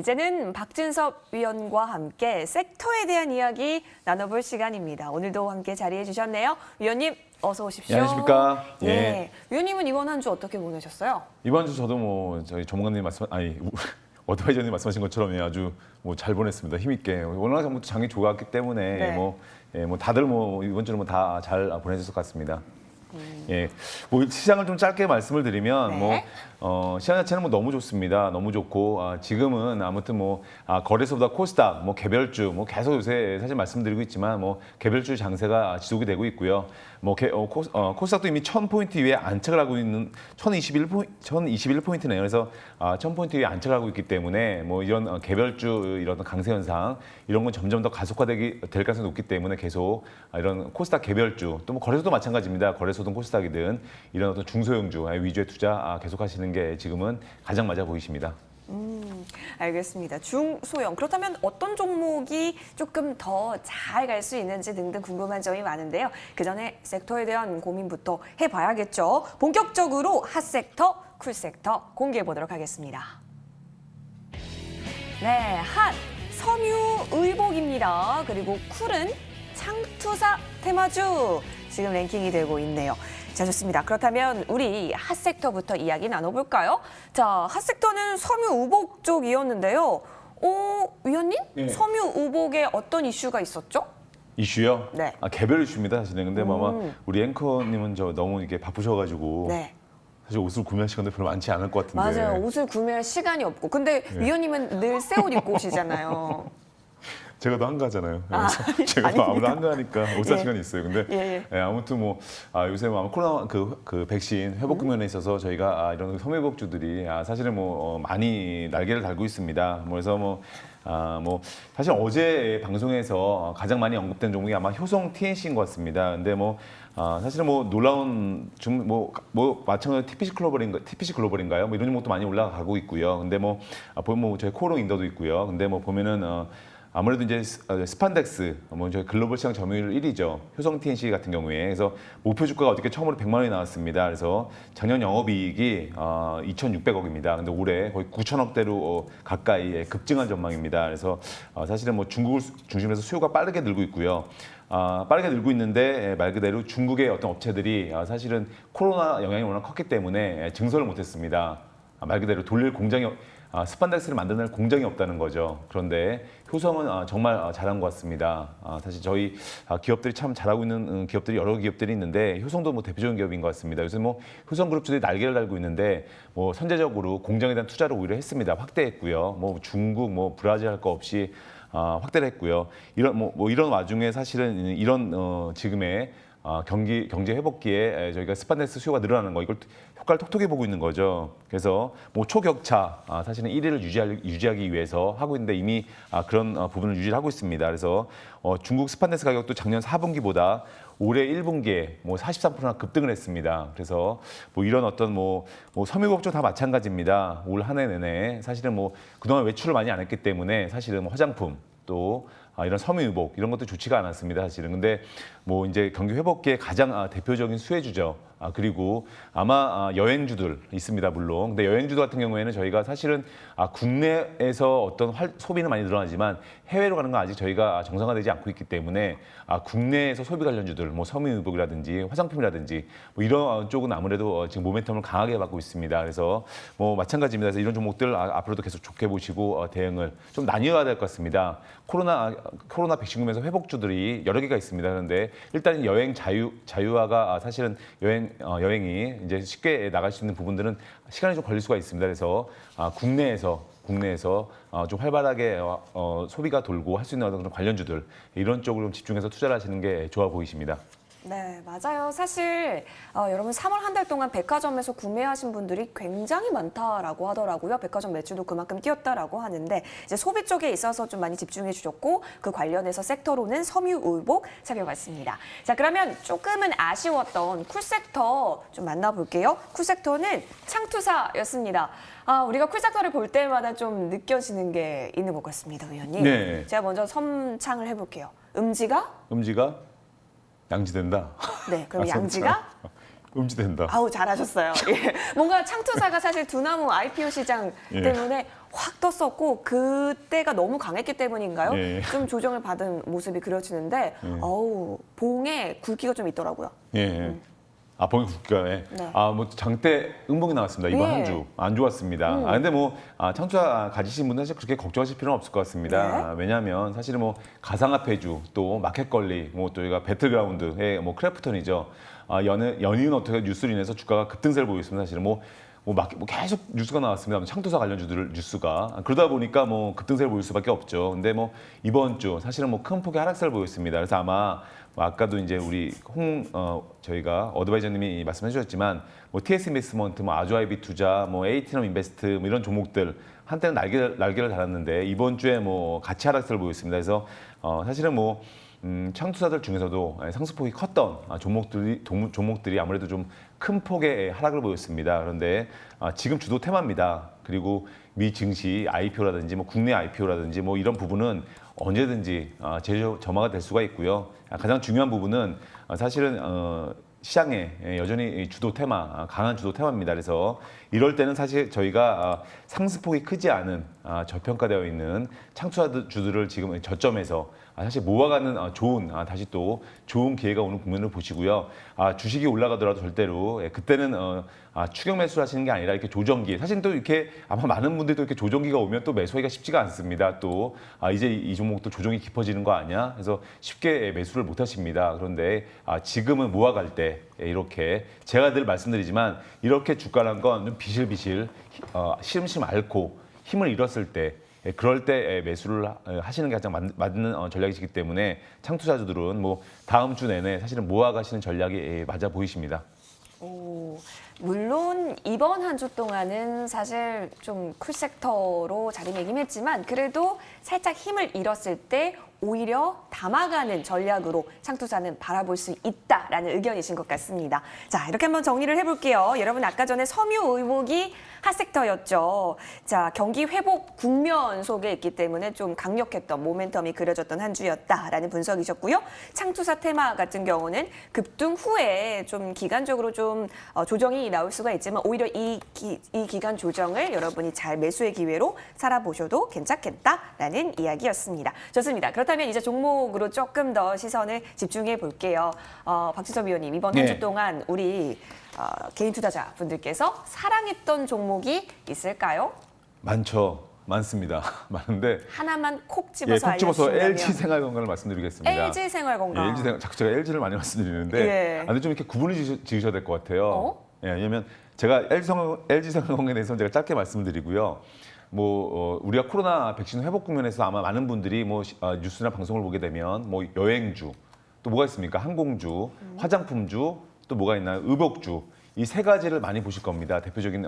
이제는 박진섭 위원과 함께 섹터에 대한 이야기 나눠볼 시간입니다. 오늘도 함께 자리해 주셨네요. 위원님 어서 오십시오. 안녕하십니까? 예. 예. 위원님은 이번 한 주 어떻게 보내셨어요? 이번 주 저도 뭐 저희 전문가님 어드바이저님 말씀하신 것처럼 아주 뭐 잘 보냈습니다. 힘있게. 워낙 전부터 장이 좋았기 때문에 네. 뭐 다들 뭐 이번 주는 뭐 다 잘 보내셨을 것 같습니다. 예, 뭐 시장을 좀 짧게 말씀을 드리면 네. 시장 자체는 뭐 너무 좋습니다. 너무 좋고 지금은 아무튼 거래소보다 코스닥, 뭐 개별주, 뭐 계속 요새 사실 말씀드리고 있지만 뭐 개별주 장세가 지속이 되고 있고요. 코스닥도 이미 1000포인트 위에 안착을 하고 있는 1021포인트네요. 그래서 1000포인트 위에 안착을 하고 있기 때문에 뭐 이런 개별주 이런 강세 현상 이런 건 점점 더 가속화될 가능성이 높기 때문에 계속 이런 코스닥 개별주 또 뭐 거래소도 마찬가지입니다. 거래소든 코스닥이든 이런 어떤 중소형주 위주의 투자 계속하시는 게 지금은 가장 맞아 보이십니다. 알겠습니다. 중소형. 그렇다면 어떤 종목이 조금 더 잘 갈 수 있는지 등등 궁금한 점이 많은데요. 그 전에 섹터에 대한 고민부터 해봐야겠죠. 본격적으로 핫섹터, 쿨섹터 공개해 보도록 하겠습니다. 네, 핫 섬유의복입니다. 그리고 쿨은 창투사 테마주. 지금 랭킹이 되고 있네요. 자, 좋습니다. 그렇다면 우리 핫섹터부터 이야기 나눠볼까요? 자, 핫섹터는 섬유의복 쪽이었는데요. 위원님? 네. 섬유의복에 어떤 이슈가 있었죠? 이슈요? 네. 개별 이슈입니다, 사실은. 근데 아마 우리 앵커님은 너무 이게 바쁘셔가지고 네. 사실 옷을 구매할 시간도 별로 많지 않을 것 같은데. 맞아요. 옷을 구매할 시간이 없고. 근데 위원님은 늘 새 옷 입고 오시잖아요. 제가 더 한가하잖아요. 그래서 제가 더 아무도 한가하니까 옷 살 시간이 있어요. 근데 아무튼 요새 아마 코로나 그 백신 회복 국면에 있어서 저희가 이런 섬유복주들이 사실은 많이 날개를 달고 있습니다. 그래서 사실 어제 방송에서 가장 많이 언급된 종목이 아마 효성 TNC인 것 같습니다. 근데 사실은 놀라운 마찬가지로 TPC 글로벌인가요? 이런 종목도 많이 올라가고 있고요. 근데 보면 저희 코오롱 인더도 있고요. 근데 보면은 아무래도 이제 스판덱스, 저희 글로벌 시장 점유율 1위죠. 효성 TNC 같은 경우에. 그래서 목표 주가가 어저께 처음으로 100만 원이 나왔습니다. 그래서 작년 영업이익이 2,600억입니다. 근데 올해 거의 9천억대로 가까이 급증한 전망입니다. 그래서 사실은 중국을 중심으로 해서 수요가 빠르게 늘고 있고요. 빠르게 늘고 있는데 말 그대로 중국의 어떤 업체들이 사실은 코로나 영향이 워낙 컸기 때문에 증설을 못했습니다. 말 그대로 돌릴 공장이 스판덱스를 만드는 공장이 없다는 거죠. 그런데 효성은 정말 잘한 것 같습니다. 사실 저희 기업들이 참 잘하고 있는 기업들이 여러 기업들이 있는데 효성도 대표적인 기업인 것 같습니다. 요새 효성그룹주들이 날개를 달고 있는데 선제적으로 공장에 대한 투자를 오히려 했습니다. 확대했고요. 중국, 브라질 할 거 없이 확대를 했고요. 이런 와중에 사실은 이런 지금의 경제 회복기에 저희가 스판덱스 수요가 늘어나는 거 이걸 효과를 톡톡히 보고 있는 거죠. 그래서 초격차 사실은 1위를 유지하기 위해서 하고 있는데 이미 그런 부분을 유지를 하고 있습니다. 그래서 중국 스판덱스 가격도 작년 4분기보다 올해 1분기에 43%나 급등을 했습니다. 그래서 이런 어떤 섬유복조 다 마찬가지입니다. 올 한 해 내내 사실은 그동안 외출을 많이 안 했기 때문에 사실은 화장품 또 이런 섬유유복 이런 것도 좋지가 않았습니다, 사실은. 근데 이제 경기 회복기에 가장 대표적인 수혜주죠. 그리고 아마 여행주들 있습니다, 물론. 근데 여행주들 같은 경우에는 저희가 사실은 국내에서 어떤 소비는 많이 늘어나지만 해외로 가는 건 아직 저희가 정상화되지 않고 있기 때문에 국내에서 소비 관련주들, 섬유유복이라든지 화장품이라든지 이런 쪽은 아무래도 지금 모멘텀을 강하게 받고 있습니다. 그래서 마찬가지입니다. 그래서 이런 종목들 앞으로도 계속 좋게 보시고 대응을 좀 나뉘어야 될 것 같습니다. 코로나 백신 구매에서 회복주들이 여러 개가 있습니다. 그런데 일단 여행 자유화가 사실은 여행이 이제 쉽게 나갈 수 있는 부분들은 시간이 좀 걸릴 수가 있습니다. 그래서 국내에서 좀 활발하게 소비가 돌고 할 수 있는 그런 관련주들 이런 쪽으로 좀 집중해서 투자를 하시는 게 좋아 보이십니다. 네, 맞아요. 사실 여러분 3월 한 달 동안 백화점에서 구매하신 분들이 굉장히 많다라고 하더라고요. 백화점 매출도 그만큼 뛰었다라고 하는데 이제 소비 쪽에 있어서 좀 많이 집중해 주셨고 그 관련해서 섹터로는 섬유의복 살펴봤습니다. 자, 그러면 조금은 아쉬웠던 쿨섹터 좀 만나볼게요. 쿨섹터는 창투사였습니다. 우리가 쿨섹터를 볼 때마다 좀 느껴지는 게 있는 것 같습니다, 의원님. 네. 제가 먼저 섬창을 해볼게요. 음지가? 양지된다. 네, 그럼 양지가? 음지된다. 아우, 잘하셨어요. 예. 뭔가 창투사가 사실 두나무 IPO 시장 때문에 확 떴었고 그때가 너무 강했기 때문인가요? 예. 좀 조정을 받은 모습이 그려지는데 어우 봉에 굵기가 좀 있더라고요. 예. 아, 봉이 국가에. 네. 아, 뭐 장대 응봉이 나왔습니다. 이번 네. 한 주. 안 좋았습니다. 아, 근데 뭐 창투자 가지신 분들은 사실 그렇게 걱정하실 필요는 없을 것 같습니다. 왜냐하면 사실은 뭐 가상화폐주 또 마켓걸리 뭐 또 저희가 배틀그라운드의 뭐 크래프톤이죠. 연이은 어떻게 뉴스로 인해서 주가가 급등세를 보이고 있습니다. 사실은 뭐 계속 뉴스가 나왔습니다. 창투사 관련주들 뉴스가 그러다 보니까 뭐 급등세를 보일 수밖에 없죠. 근데 뭐 이번 주 사실은 뭐 큰 폭의 하락세를 보였습니다. 그래서 아마 뭐 아까도 이제 우리 저희가 어드바이저님이 말씀해 주셨지만 뭐 TS 인베스트먼트, 뭐 아주아이비 투자, 뭐 에이티넘 인베스트 뭐 이런 종목들 한때는 날개를 달았는데 이번 주에 뭐 같이 하락세를 보였습니다. 그래서 사실은 뭐 창투사들 중에서도 상승폭이 컸던 종목들이 아무래도 좀 큰 폭의 하락을 보였습니다. 그런데 지금 주도 테마입니다. 그리고 미 증시 IPO라든지 뭐 국내 IPO라든지 뭐 이런 부분은 언제든지 재점화가 될 수가 있고요. 가장 중요한 부분은 사실은 시장에 여전히 주도 테마, 강한 주도 테마입니다. 그래서 이럴 때는 사실 저희가 상승폭이 크지 않은 저평가되어 있는 창투자주들을 지금 저점에서 사실 모아가는 다시 또 좋은 기회가 오는 국면을 보시고요. 주식이 올라가더라도 절대로 그때는 추격 매수를 하시는 게 아니라 이렇게 조정기. 사실 또 이렇게 아마 많은 분들도 이렇게 조정기가 오면 또 매수하기가 쉽지가 않습니다. 또 이제 이 종목도 조정이 깊어지는 거 아니야? 그래서 쉽게 매수를 못 하십니다. 그런데 지금은 모아갈 때 이렇게 제가 늘 말씀드리지만 이렇게 주가란 건 좀 비실비실 시름시름 앓고 힘을 잃었을 때 그럴 때 매수를 하시는 게 가장 맞는 전략이시기 때문에 창투자주들은 뭐 다음 주 내내 사실은 모아가시는 전략이 맞아 보이십니다. 오, 물론 이번 한 주 동안은 사실 좀 쿨섹터로 자리매김했지만 그래도 살짝 힘을 잃었을 때 오히려 담아가는 전략으로 창투사는 바라볼 수 있다라는 의견이신 것 같습니다. 자, 이렇게 한번 정리를 해볼게요. 여러분 아까 전에 섬유 의복이 핫섹터였죠. 자, 경기 회복 국면 속에 있기 때문에 좀 강력했던 모멘텀이 그려졌던 한 주였다라는 분석이셨고요. 창투사 테마 같은 경우는 급등 후에 좀 기간적으로 좀 조정이 나올 수가 있지만 오히려 이 기간 조정을 여러분이 잘 매수의 기회로 살아보셔도 괜찮겠다라는 이야기였습니다. 좋습니다. 그렇다면 이제 종목으로 조금 더 시선을 집중해 볼게요. 박지섭 위원님, 이번 한 주 동안 우리 개인 투자자 분들께서 사랑했던 종목이 있을까요? 많습니다. 많은데 하나만 콕 집어서 콕 집어서 알려주시면 LG 생활건강을 말씀드리겠습니다. LG 생활건강. 자꾸 제가 LG를 많이 말씀드리는데 근데 좀 이렇게 구분을 지으셔야 될 것 같아요. 왜냐하면 제가 LG 생활건강에 대해서 제가 짧게 말씀드리고요. 우리가 코로나 백신 회복 국면에서 아마 많은 분들이 뉴스나 방송을 보게 되면 여행주, 또 뭐가 있습니까? 항공주, 화장품주, 또 뭐가 있나요? 의복주. 이 세 가지를 많이 보실 겁니다. 대표적인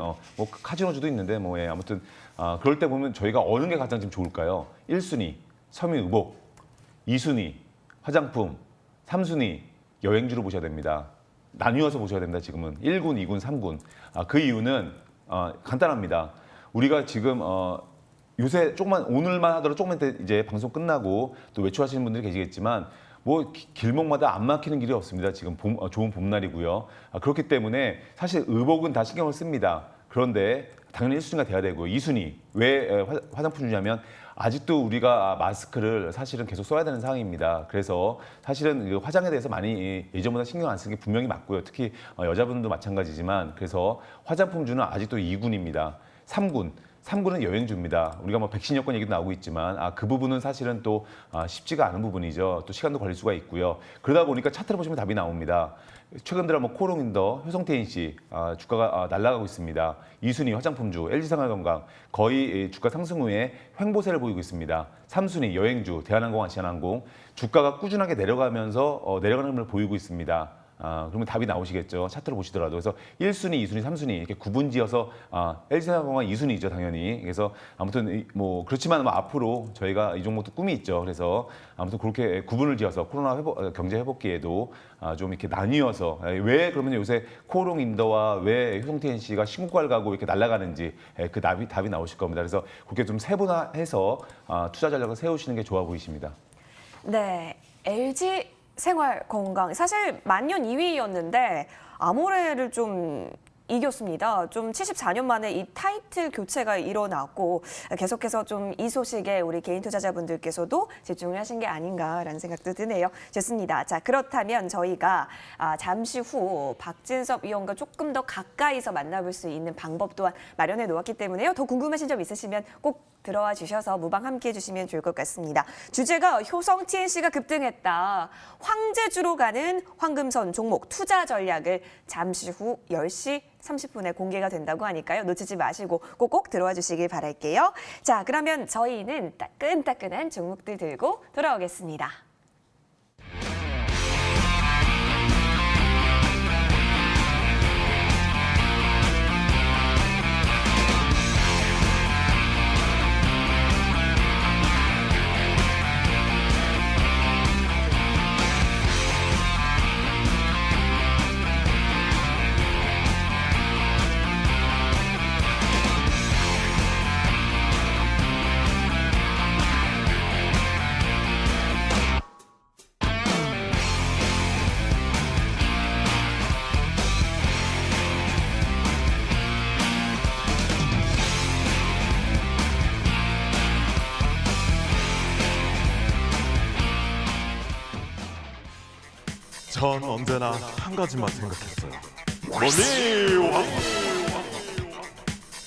카지노주도 있는데 아무튼 그럴 때 보면 저희가 어느 게 가장 지금 좋을까요? 1순위 섬유의복, 2순위 화장품, 3순위 여행주로 보셔야 됩니다. 나뉘어서 보셔야 됩니다. 지금은 1군, 2군, 3군. 그 이유는 간단합니다. 우리가 지금 요새 오늘만 하더라도 조금만 이제 방송 끝나고 또 외출하시는 분들이 계시겠지만 길목마다 안 막히는 길이 없습니다. 지금 좋은 봄날이고요. 그렇기 때문에 사실 의복은 다 신경을 씁니다. 그런데 당연히 1순위가 돼야 되고요. 2순위. 왜 화장품 주냐면 아직도 우리가 마스크를 사실은 계속 써야 되는 상황입니다. 그래서 사실은 그 화장에 대해서 많이 예전보다 신경 안 쓰는 게 분명히 맞고요. 특히 여자분들도 마찬가지지만 그래서 화장품주는 아직도 2군입니다. 3군은 여행주입니다. 우리가 백신 여권 얘기도 나오고 있지만 그 부분은 사실은 또 쉽지가 않은 부분이죠. 또 시간도 걸릴 수가 있고요. 그러다 보니까 차트를 보시면 답이 나옵니다. 최근 들어 코롱인더, 효성TNC 주가가 날아가고 있습니다. 2순위 화장품주, LG생활건강 거의 주가 상승 후에 횡보세를 보이고 있습니다. 3순위 여행주, 대한항공, 아시아나항공 주가가 꾸준하게 내려가면서 내려가는 걸 보이고 있습니다. 그러면 답이 나오시겠죠. 차트를 보시더라도. 그래서 1순위, 2순위, 3순위 이렇게 구분지어서 LG생활건강 2순위죠, 당연히. 그래서 아무튼 그렇지만 앞으로 저희가 이 종목도 꿈이 있죠. 그래서 아무튼 그렇게 구분을 지어서 코로나 경제 회복기에도 좀 이렇게 나뉘어서 왜 그러면 요새 코롱인더와 왜 효성TNC가 신고가를 가고 이렇게 날아가는지 그 답이 나오실 겁니다. 그래서 그렇게 좀 세분화해서 투자 전략을 세우시는 게 좋아 보이십니다. 네, LG 생활건강 사실 만년 2위였는데 아모레를 좀 이겼습니다. 좀 74년 만에 이 타이틀 교체가 일어났고 계속해서 좀 이 소식에 우리 개인 투자자분들께서도 집중을 하신 게 아닌가라는 생각도 드네요. 좋습니다. 자, 그렇다면 저희가 잠시 후 박진섭 위원과 조금 더 가까이서 만나볼 수 있는 방법 또한 마련해 놓았기 때문에요. 더 궁금하신 점 있으시면 꼭 들어와 주셔서 무방 함께 해주시면 좋을 것 같습니다. 주제가 효성 TNC가 급등했다. 황제주로 가는 황금선 종목 투자 전략을 잠시 후 10시 30분에 공개가 된다고 하니까요. 놓치지 마시고 꼭 들어와 주시길 바랄게요. 자, 그러면 저희는 따끈따끈한 종목들 들고 돌아오겠습니다. 전 언제나 한 가지만 생각했어요. 머니왕!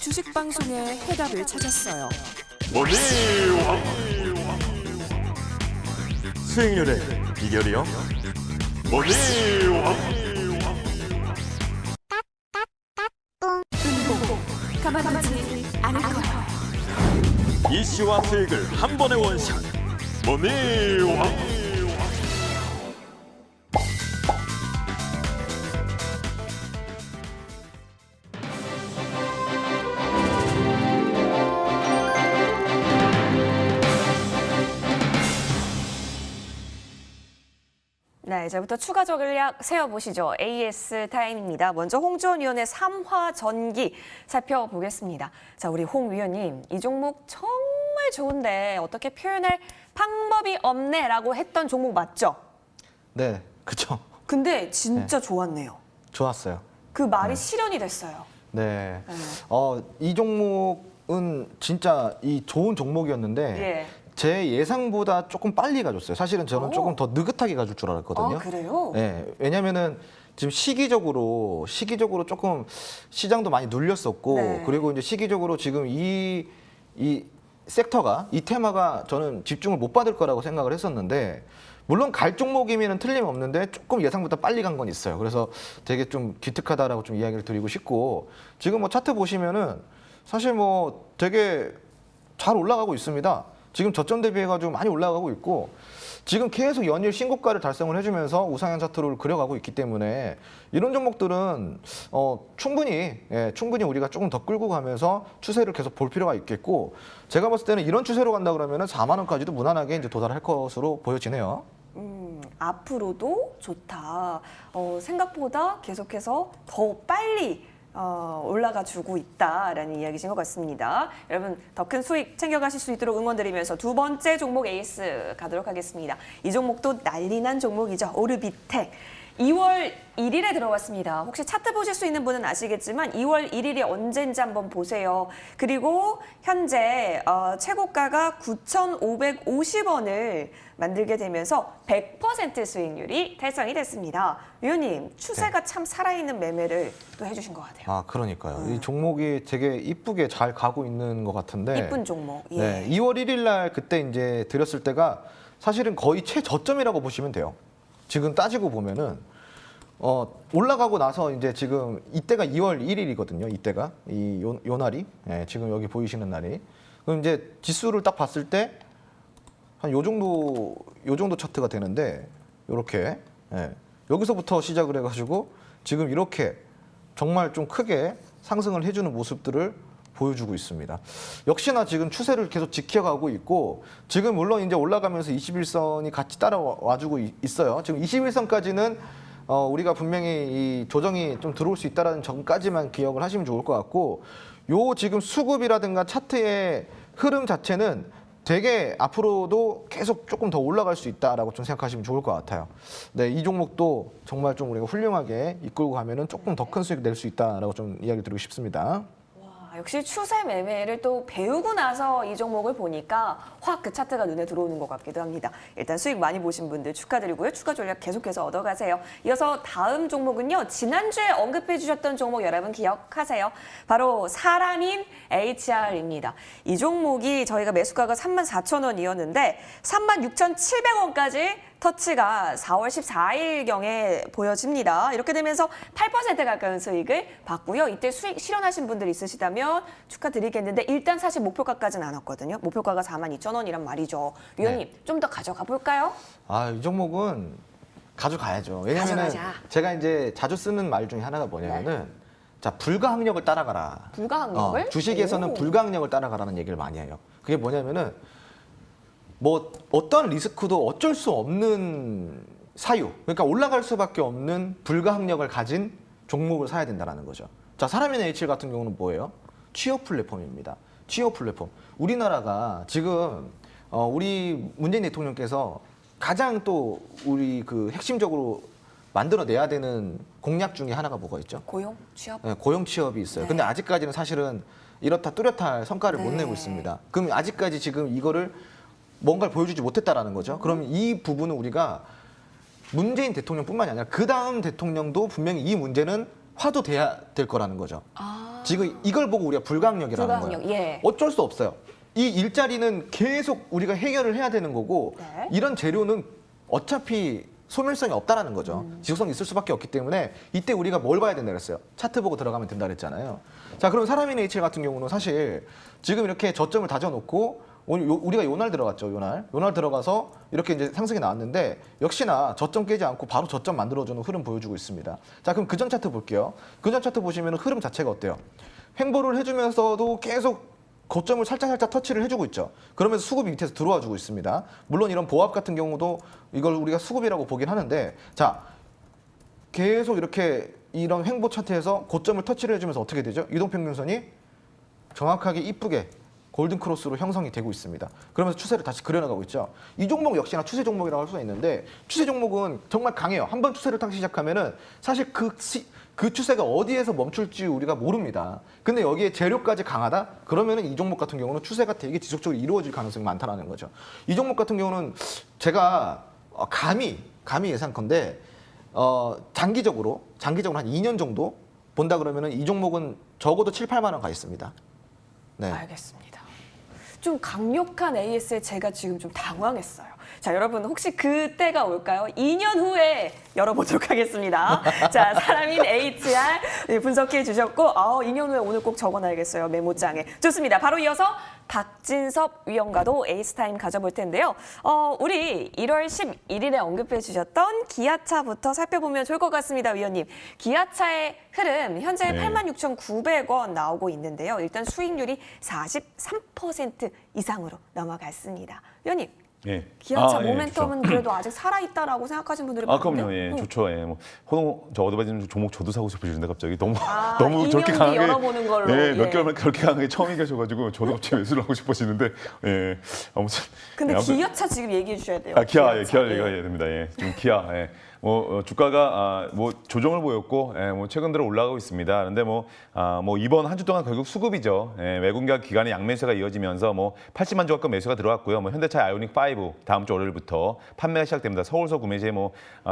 주식 방송의 해답을 찾았어요. 머니왕! 수익률의 비결이요? 머니왕! 가만두지 않을 거야. 이슈와 수익을 한 번에 원샷. 머니왕! 네, 이제부터 추가 전략 세워보시죠. AS 타임입니다. 먼저 홍주원 위원의 삼화전기 살펴보겠습니다. 자, 우리 홍 위원님, 이 종목 정말 좋은데 어떻게 표현할 방법이 없네라고 했던 종목 맞죠? 네, 그쵸. 근데 진짜 좋았네요. 좋았어요. 그 말이 실현이 됐어요. 네. 네. 이 종목은 진짜 이 좋은 종목이었는데 예. 제 예상보다 조금 빨리 가줬어요. 사실은 저는 오. 조금 더 느긋하게 가줄 줄 알았거든요. 아, 그래요? 네, 왜냐면은 지금 시기적으로 조금 시장도 많이 눌렸었고, 네. 그리고 이제 시기적으로 지금 이 섹터가, 이 테마가 저는 집중을 못 받을 거라고 생각을 했었는데, 물론 갈 종목이면 틀림없는데 조금 예상보다 빨리 간 건 있어요. 그래서 되게 좀 기특하다라고 좀 이야기를 드리고 싶고, 지금 뭐 차트 보시면은 사실 뭐 되게 잘 올라가고 있습니다. 지금 저점 대비해가지고 많이 올라가고 있고, 지금 계속 연일 신고가를 달성을 해주면서 우상향 차트를 그려가고 있기 때문에 이런 종목들은 충분히 우리가 조금 더 끌고 가면서 추세를 계속 볼 필요가 있겠고, 제가 봤을 때는 이런 추세로 간다 그러면은 4만 원까지도 무난하게 이제 도달할 것으로 보여지네요. 앞으로도 좋다. 생각보다 계속해서 더 빨리 올라가 주고 있다라는 이야기신 것 같습니다. 여러분 더 큰 수익 챙겨가실 수 있도록 응원드리면서 두 번째 종목 에이스 가도록 하겠습니다. 이 종목도 난리난 종목이죠. 오르비텍. 2월 1일에 들어왔습니다. 혹시 차트 보실 수 있는 분은 아시겠지만 2월 1일이 언제인지 한번 보세요. 그리고 현재 최고가가 9,550원을 만들게 되면서 100% 수익률이 달성이 됐습니다. 위원님, 추세가 참 살아있는 매매를 또 해주신 것 같아요. 아, 그러니까요. 이 종목이 되게 이쁘게 잘 가고 있는 것 같은데. 이쁜 종목. 예. 네, 2월 1일 날 그때 이제 드렸을 때가 사실은 거의 최저점이라고 보시면 돼요. 지금 따지고 보면은 올라가고 나서 이제 지금 이때가 2월 1일이거든요. 이때가 요 날이 지금 여기 보이시는 날이. 그럼 이제 지수를 딱 봤을 때 한 요 정도 차트가 되는데 요렇게 여기서부터 시작을 해가지고 지금 이렇게 정말 좀 크게 상승을 해주는 모습들을 보여주고 있습니다. 역시나 지금 추세를 계속 지켜가고 있고, 지금 물론 이제 올라가면서 21선이 같이 따라와주고 있어요. 지금 21선까지는 우리가 분명히 이 조정이 좀 들어올 수 있다는 점까지만 기억을 하시면 좋을 것 같고, 요 지금 수급이라든가 차트의 흐름 자체는 되게 앞으로도 계속 조금 더 올라갈 수 있다라고 좀 생각하시면 좋을 것 같아요. 네, 이 종목도 정말 좀 우리가 훌륭하게 이끌고 가면은 조금 더 큰 수익 낼 수 있다라고 좀 이야기 드리고 싶습니다. 역시 추세 매매를 또 배우고 나서 이 종목을 보니까 확 그 차트가 눈에 들어오는 것 같기도 합니다. 일단 수익 많이 보신 분들 축하드리고요. 추가 전략 계속해서 얻어가세요. 이어서 다음 종목은요. 지난주에 언급해 주셨던 종목 여러분 기억하세요? 바로 사람인 HR입니다. 이 종목이 저희가 매수가가 34,000원이었는데 36,700원까지 터치가 4월 14일경에 보여집니다. 이렇게 되면서 8% 가까운 수익을 봤고요. 이때 수익 실현하신 분들 있으시다면 축하드리겠는데 일단 사실 목표가까지는 안 왔거든요. 목표가가 42,000원이란 말이죠. 위원님 좀 더 가져가 볼까요? 아, 이 종목은 가져가야죠. 왜냐면은 가져가자. 제가 이제 자주 쓰는 말 중에 하나가 뭐냐면은 자, 불가항력을 따라가라. 불가항력을? 주식에서는 오. 불가항력을 따라가라는 얘기를 많이 해요. 그게 뭐냐면은 뭐 어떤 리스크도 어쩔 수 없는 사유, 그러니까 올라갈 수밖에 없는 불가항력을 가진 종목을 사야 된다는 거죠. 자, 사람인 H 같은 경우는 뭐예요? 취업 플랫폼입니다. 취업 플랫폼. 우리나라가 지금 우리 문재인 대통령께서 가장 또 우리 그 핵심적으로 만들어내야 되는 공약 중에 하나가 뭐가 있죠? 고용, 취업. 네, 고용 취업이 있어요. 네. 근데 아직까지는 사실은 이렇다 뚜렷할 성과를 못 네. 내고 있습니다. 그럼 아직까지 지금 이거를 뭔가를 보여주지 못했다라는 거죠. 그럼 이 부분은 우리가 문재인 대통령뿐만이 아니라 그 다음 대통령도 분명히 이 문제는 화두돼야 될 거라는 거죠. 아. 지금 이걸 보고 우리가 불가항력이라는 불가항력, 거예요. 예. 어쩔 수 없어요. 이 일자리는 계속 우리가 해결을 해야 되는 거고 네. 이런 재료는 어차피 소멸성이 없다라는 거죠. 지속성이 있을 수밖에 없기 때문에 이때 우리가 뭘 봐야 된다 그랬어요. 차트 보고 들어가면 된다 그랬잖아요. 자, 그럼 사람인 H 같은 경우는 사실 지금 이렇게 저점을 다져놓고 오늘 우리가 요날 들어갔죠. 요날 들어가서 이렇게 이제 상승이 나왔는데 역시나 저점 깨지 않고 바로 저점 만들어주는 흐름 보여주고 있습니다. 자, 그럼 그전 차트 볼게요. 그전 차트 보시면 흐름 자체가 어때요? 횡보를 해주면서도 계속 고점을 살짝 터치를 해주고 있죠. 그러면서 수급이 밑에서 들어와 주고 있습니다. 물론 이런 보합 같은 경우도 이걸 우리가 수급이라고 보긴 하는데, 자, 계속 이렇게 이런 횡보 차트에서 고점을 터치를 해주면서 어떻게 되죠? 이동평균선이 정확하게 이쁘게 골든 크로스로 형성이 되고 있습니다. 그러면서 추세를 다시 그려나가고 있죠. 이 종목 역시나 추세 종목이라고 할 수가 있는데 추세 종목은 정말 강해요. 한번 추세를 타기 시작하면은 사실 그 추세가 어디에서 멈출지 우리가 모릅니다. 근데 여기에 재료까지 강하다? 그러면은 이 종목 같은 경우는 추세가 되게 지속적으로 이루어질 가능성이 많다라는 거죠. 이 종목 같은 경우는 제가 감히 예상컨대 장기적으로 한 2년 정도 본다 그러면은 이 종목은 적어도 7, 8만 원 가 있습니다. 네. 알겠습니다. 좀 강력한 AS에 제가 지금 좀 당황했어요. 자, 여러분 혹시 그때가 올까요? 2년 후에 열어보도록 하겠습니다. 자, 사람인 HR 분석해 주셨고 2년 후에 오늘 꼭 적어놔야겠어요. 메모장에. 좋습니다. 바로 이어서 박진섭 위원과도 에이스타임 가져볼 텐데요. 우리 1월 11일에 언급해 주셨던 기아차부터 살펴보면 좋을 것 같습니다. 위원님. 기아차의 흐름 현재 네. 86,900원 나오고 있는데요. 일단 수익률이 43% 이상으로 넘어갔습니다. 위원님. 예. 기아차 예, 모멘텀은 좋죠. 그래도 아직 살아있다라고 생각하시는 분들이 많은데. 그럼요. 예, 좋죠. 예, 뭐 저 어드바이저는 종목 저도 사고 싶으시는데 갑자기 너무 이 저렇게 년이 강하게 열어보는 걸로. 예, 몇 예. 개월만 그렇게 강하게 처음 얘기하셔가지고 저도 갑자기 매수를 하고 싶어지는데 예, 아무튼. 근데 예, 아무튼- 기아차 지금 얘기해 주셔야 돼요. 기아 기아차. 얘기해야 됩니다. 예, 지금 기아, 주가가 뭐 조정을 보였고, 뭐 최근 들어 올라가고 있습니다. 그런데 뭐 이번 한 주 동안 결국 수급이죠. 외국인과 기관의 양매수가 이어지면서 뭐 80만 주가급 매수가 들어왔고요. 뭐 현대차 아이오닉 5 다음 주 월요일부터 판매가 시작됩니다. 서울서 구매 시에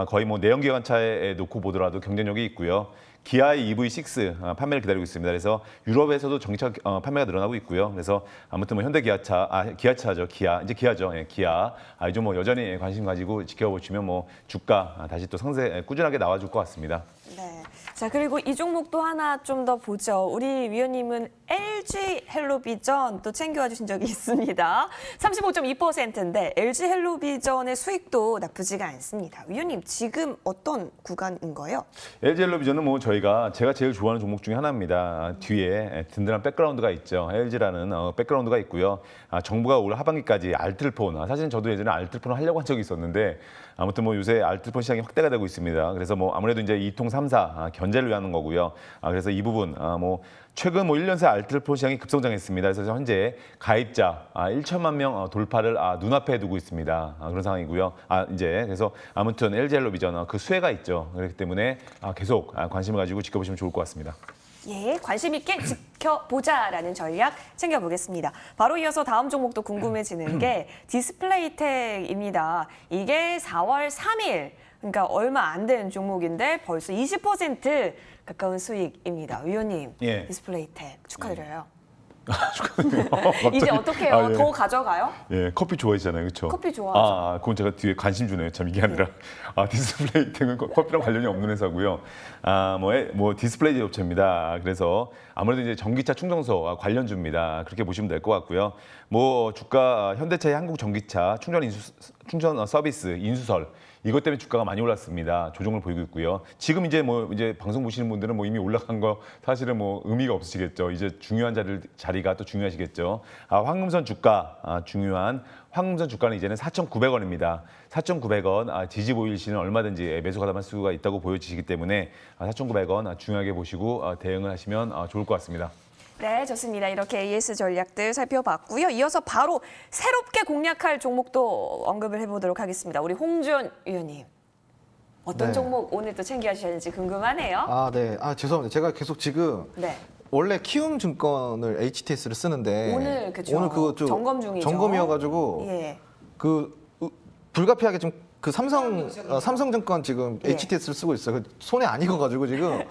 거의 내연기관차에 놓고 보더라도 경쟁력이 있고요. 기아의 EV6 판매를 기다리고 있습니다. 그래서 유럽에서도 전기차 판매가 늘어나고 있고요. 그래서 아무튼 뭐 기아차죠. 이제 기아죠. 예, 기아. 좀 여전히 관심 가지고 지켜보시면 주가 다시 또 상세 꾸준하게 나와줄 것 같습니다. 네. 자, 그리고 이 종목도 하나 좀 더 보죠. 우리 위원님은 LG 헬로비전 또 챙겨와 주신 적이 있습니다. 35.2%인데 LG 헬로비전의 수익도 나쁘지가 않습니다. 위원님, 지금 어떤 구간인 거예요? LG 헬로비전은 제가 제일 좋아하는 종목 중에 하나입니다. 뒤에 든든한 백그라운드가 있죠. LG라는 백그라운드가 있고요. 정부가 올 하반기까지 알뜰폰, 사실은 저도 예전에 알뜰폰을 하려고 한 적이 있었는데 아무튼 요새 알뜰폰 시장이 확대가 되고 있습니다. 그래서 아무래도 이제 2통 3사 견제를 위한 거고요. 그래서 이 부분 최근 뭐 1년 새 알뜰폰 시장이 급성장했습니다. 그래서 현재 가입자 1천만 명 돌파를 눈앞에 두고 있습니다. 그런 상황이고요. 이제 그래서 아무튼 LG엘로비전 그 수혜가 있죠. 그렇기 때문에 계속 관심을 가지고 지켜보시면 좋을 것 같습니다. 예, 관심 있게 지켜보자라는 전략 챙겨보겠습니다. 바로 이어서 다음 종목도 궁금해지는 게 디스플레이텍입니다. 이게 4월 3일, 그러니까 얼마 안 된 종목인데 벌써 20% 가까운 수익입니다. 위원님, 예. 디스플레이텍 축하드려요. 축하드려요. 이제 어떻게 해요? 예. 더 가져가요? 예, 커피 좋아하시잖아요, 그렇죠? 커피 좋아하죠. 그건 제가 뒤에 관심 주네요. 참 이게 아니라 디스플레이텍은 커피랑 관련이 없는 회사고요. 뭐 디스플레이 업체입니다. 그래서 아무래도 이제 전기차 충전소 관련주입니다. 그렇게 보시면 될 것 같고요. 뭐 주가 현대차의 한국전기차 충전 서비스 인수설 이것 때문에 주가가 많이 올랐습니다. 조정을 보이고 있고요. 지금 이제 방송 보시는 분들은 이미 올라간 거 사실은 의미가 없으시겠죠. 이제 중요한 자리가 또 중요하시겠죠. 황금선 주가 중요한 황금선 주가는 이제는 4,900원입니다. 4,900원 지지 보일 시는 얼마든지 매수 가담할 수가 있다고 보여지시기 때문에 4,900원 중요하게 보시고 대응을 하시면 좋을 것 같습니다. 네, 좋습니다. 이렇게 AS 전략들 살펴봤고요. 이어서 바로 새롭게 공략할 종목도 언급을 해보도록 하겠습니다. 우리 홍준 위원님. 어떤 네. 종목 오늘 또 챙겨주셨는지 궁금하네요. 네. 죄송합니다. 제가 계속 지금 네. 원래 키움증권을 HTS를 쓰는데 오늘 그죠. 오늘 그거 좀 점검 중이죠. 점검이어가지고 예. 불가피하게 좀 삼성증권 지금 예. HTS를 쓰고 있어요. 손에 안 익어가지고 지금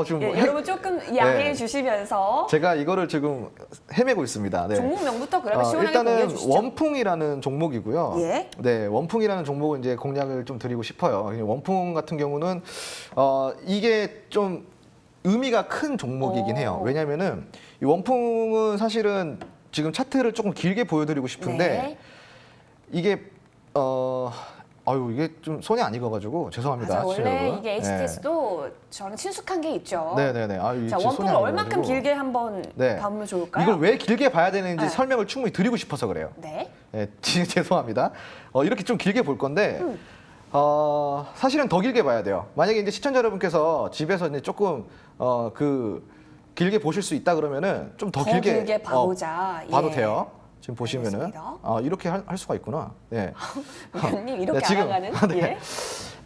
지금 예, 여러분 조금 양해해 주시면서 제가 이거를 지금 헤매고 있습니다. 네. 종목명부터 그러면 시원하게 공개해 일단은 주시죠. 원풍이라는 종목이고요. 예. 네, 원풍이라는 종목을 이제 공략을 좀 드리고 싶어요. 원풍 같은 경우는 이게 좀 의미가 큰 종목이긴 해요. 왜냐하면은 이 원풍은 사실은 지금 차트를 조금 길게 보여드리고 싶은데 네. 이게 이게 좀 손이 안 익어가지고 죄송합니다. 맞아, 원래 시청자분. 이게 HTS도 저는 친숙한 게 있죠. 네네네. 자, 손이 원품을 안 얼만큼 익어가지고. 길게 한번 네. 봐보면 좋을까요? 이걸 왜 길게 봐야 되는지 네. 설명을 충분히 드리고 싶어서 그래요. 네. 네, 죄송합니다. 이렇게 좀 길게 볼 건데 사실은 더 길게 봐야 돼요. 만약에 이제 시청자 여러분께서 집에서 이제 조금 길게 보실 수 있다 그러면은 좀 더 길게 봐보자. 봐도 예. 돼요. 지금 보시면은 알겠습니다. 이렇게 할 수가 있구나. 네. 위원님 이렇게 지금 알아가는. 네. 예.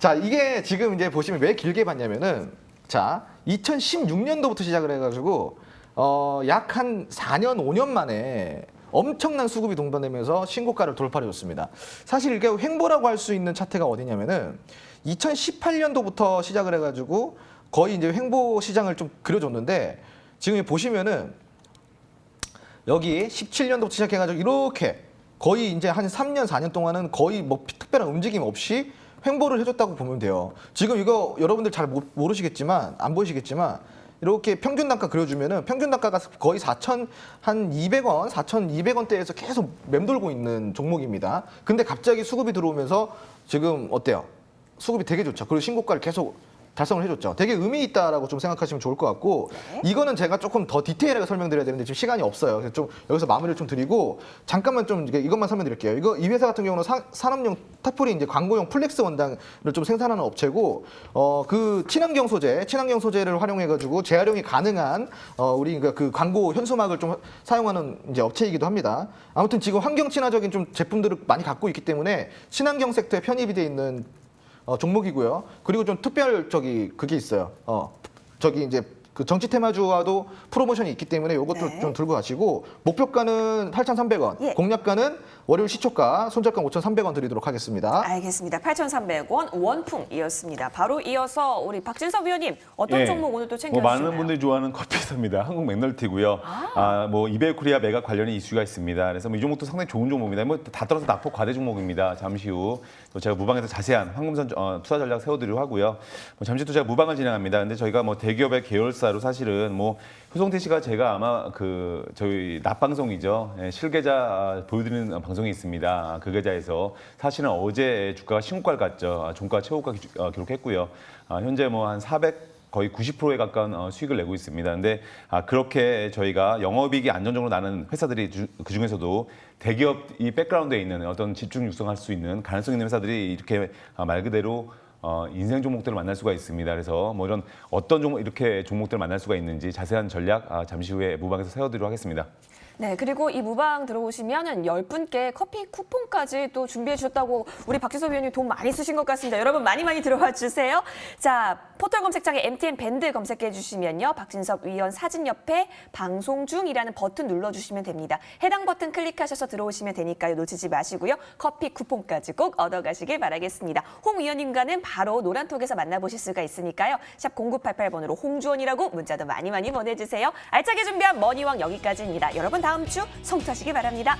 자, 이게 지금 이제 보시면 왜 길게 봤냐면은 자, 2016년도부터 시작을 해가지고 약 한 4년, 5년 만에 엄청난 수급이 동반되면서 신고가를 돌파해줬습니다. 사실 이게 횡보라고 할 수 있는 차트가 어디냐면은 2018년도부터 시작을 해가지고 거의 이제 횡보 시장을 좀 그려줬는데 지금 보시면은 여기 17년도부터 시작해가지고 이렇게 거의 이제 한 3년, 4년 동안은 거의 뭐 특별한 움직임 없이 횡보를 해줬다고 보면 돼요. 지금 이거 여러분들 잘 모르시겠지만, 안 보이시겠지만, 이렇게 평균 단가 그려주면은 평균 단가가 거의 4,200원, 4,200원대에서 계속 맴돌고 있는 종목입니다. 근데 갑자기 수급이 들어오면서 지금 어때요? 수급이 되게 좋죠. 그리고 신고가를 계속 달성을 해줬죠. 되게 의미 있다라고 좀 생각하시면 좋을 것 같고 이거는 제가 조금 더 디테일하게 설명드려야 되는데 지금 시간이 없어요. 그래서 좀 여기서 마무리를 좀 드리고 잠깐만 좀 이것만 설명드릴게요. 이 회사 같은 경우는 산업용 타프리 이제 광고용 플렉스 원단을 좀 생산하는 업체고 그 친환경 소재를 활용해가지고 재활용이 가능한 우리 그 광고 현수막을 좀 사용하는 이제 업체이기도 합니다. 아무튼 지금 환경 친화적인 좀 제품들을 많이 갖고 있기 때문에 친환경 섹터에 편입이 돼 있는 종목이고요. 그리고 좀 특별 그게 있어요. 이제 그 정치 테마주와도 프로모션이 있기 때문에 이것도 네. 좀 들고 가시고 목표가는 8,300원, 예. 공략가는 월요일 시초가 손절가 5,300원 드리도록 하겠습니다. 알겠습니다. 8,300원 원풍이었습니다. 바로 이어서 우리 박진섭 위원님 어떤 예. 종목 오늘 또 챙겨주시나요? 많은 분들이 좋아하는 커피사입니다. 한국 맥널티고요. 이베코리아 메가 관련이 이슈가 있습니다. 그래서 이 종목도 상당히 좋은 종목입니다. 다 떨어서 낙폭 과대 종목입니다. 잠시 후 또 제가 무방에서 자세한 황금선 투자 전략 세워드리려고 하고요. 잠시 후 제가 무방을 진행합니다. 근데 저희가 대기업의 계열사로 사실은 효성태 씨가 제가 아마 저희 낮방송이죠. 실계좌 보여드리는 방송이 있습니다. 그 계좌에서 사실은 어제 주가가 신고가를 갔죠. 종가 최고가 기록했고요. 현재 한 400 거의 90%에 가까운 수익을 내고 있습니다. 근데 그렇게 저희가 영업이익이 안정적으로 나는 회사들이 그 중에서도 대기업 이 백그라운드에 있는 어떤 집중 육성할 수 있는 가능성 있는 회사들이 이렇게 말 그대로 인생 종목들을 만날 수가 있습니다. 그래서 뭐 이런 어떤 종목 이렇게 종목들을 만날 수가 있는지 자세한 전략 잠시 후에 무방에서 세워드리도록 하겠습니다. 네, 그리고 이 무방 들어오시면은 10분께 커피 쿠폰까지 또 준비해 주셨다고 우리 박지섭 위원님 돈 많이 쓰신 것 같습니다. 여러분 많이 들어와 주세요. 자, 포털 검색창에 MTN 밴드 검색해 주시면요. 박진섭 위원 사진 옆에 방송 중이라는 버튼 눌러주시면 됩니다. 해당 버튼 클릭하셔서 들어오시면 되니까요. 놓치지 마시고요. 커피 쿠폰까지 꼭 얻어가시길 바라겠습니다. 홍 위원님과는 바로 노란톡에서 만나보실 수가 있으니까요. 샵 0988번으로 홍주원이라고 문자도 많이 보내주세요. 알차게 준비한 머니왕 여기까지입니다. 여러분 다음 주 성투하시기 바랍니다.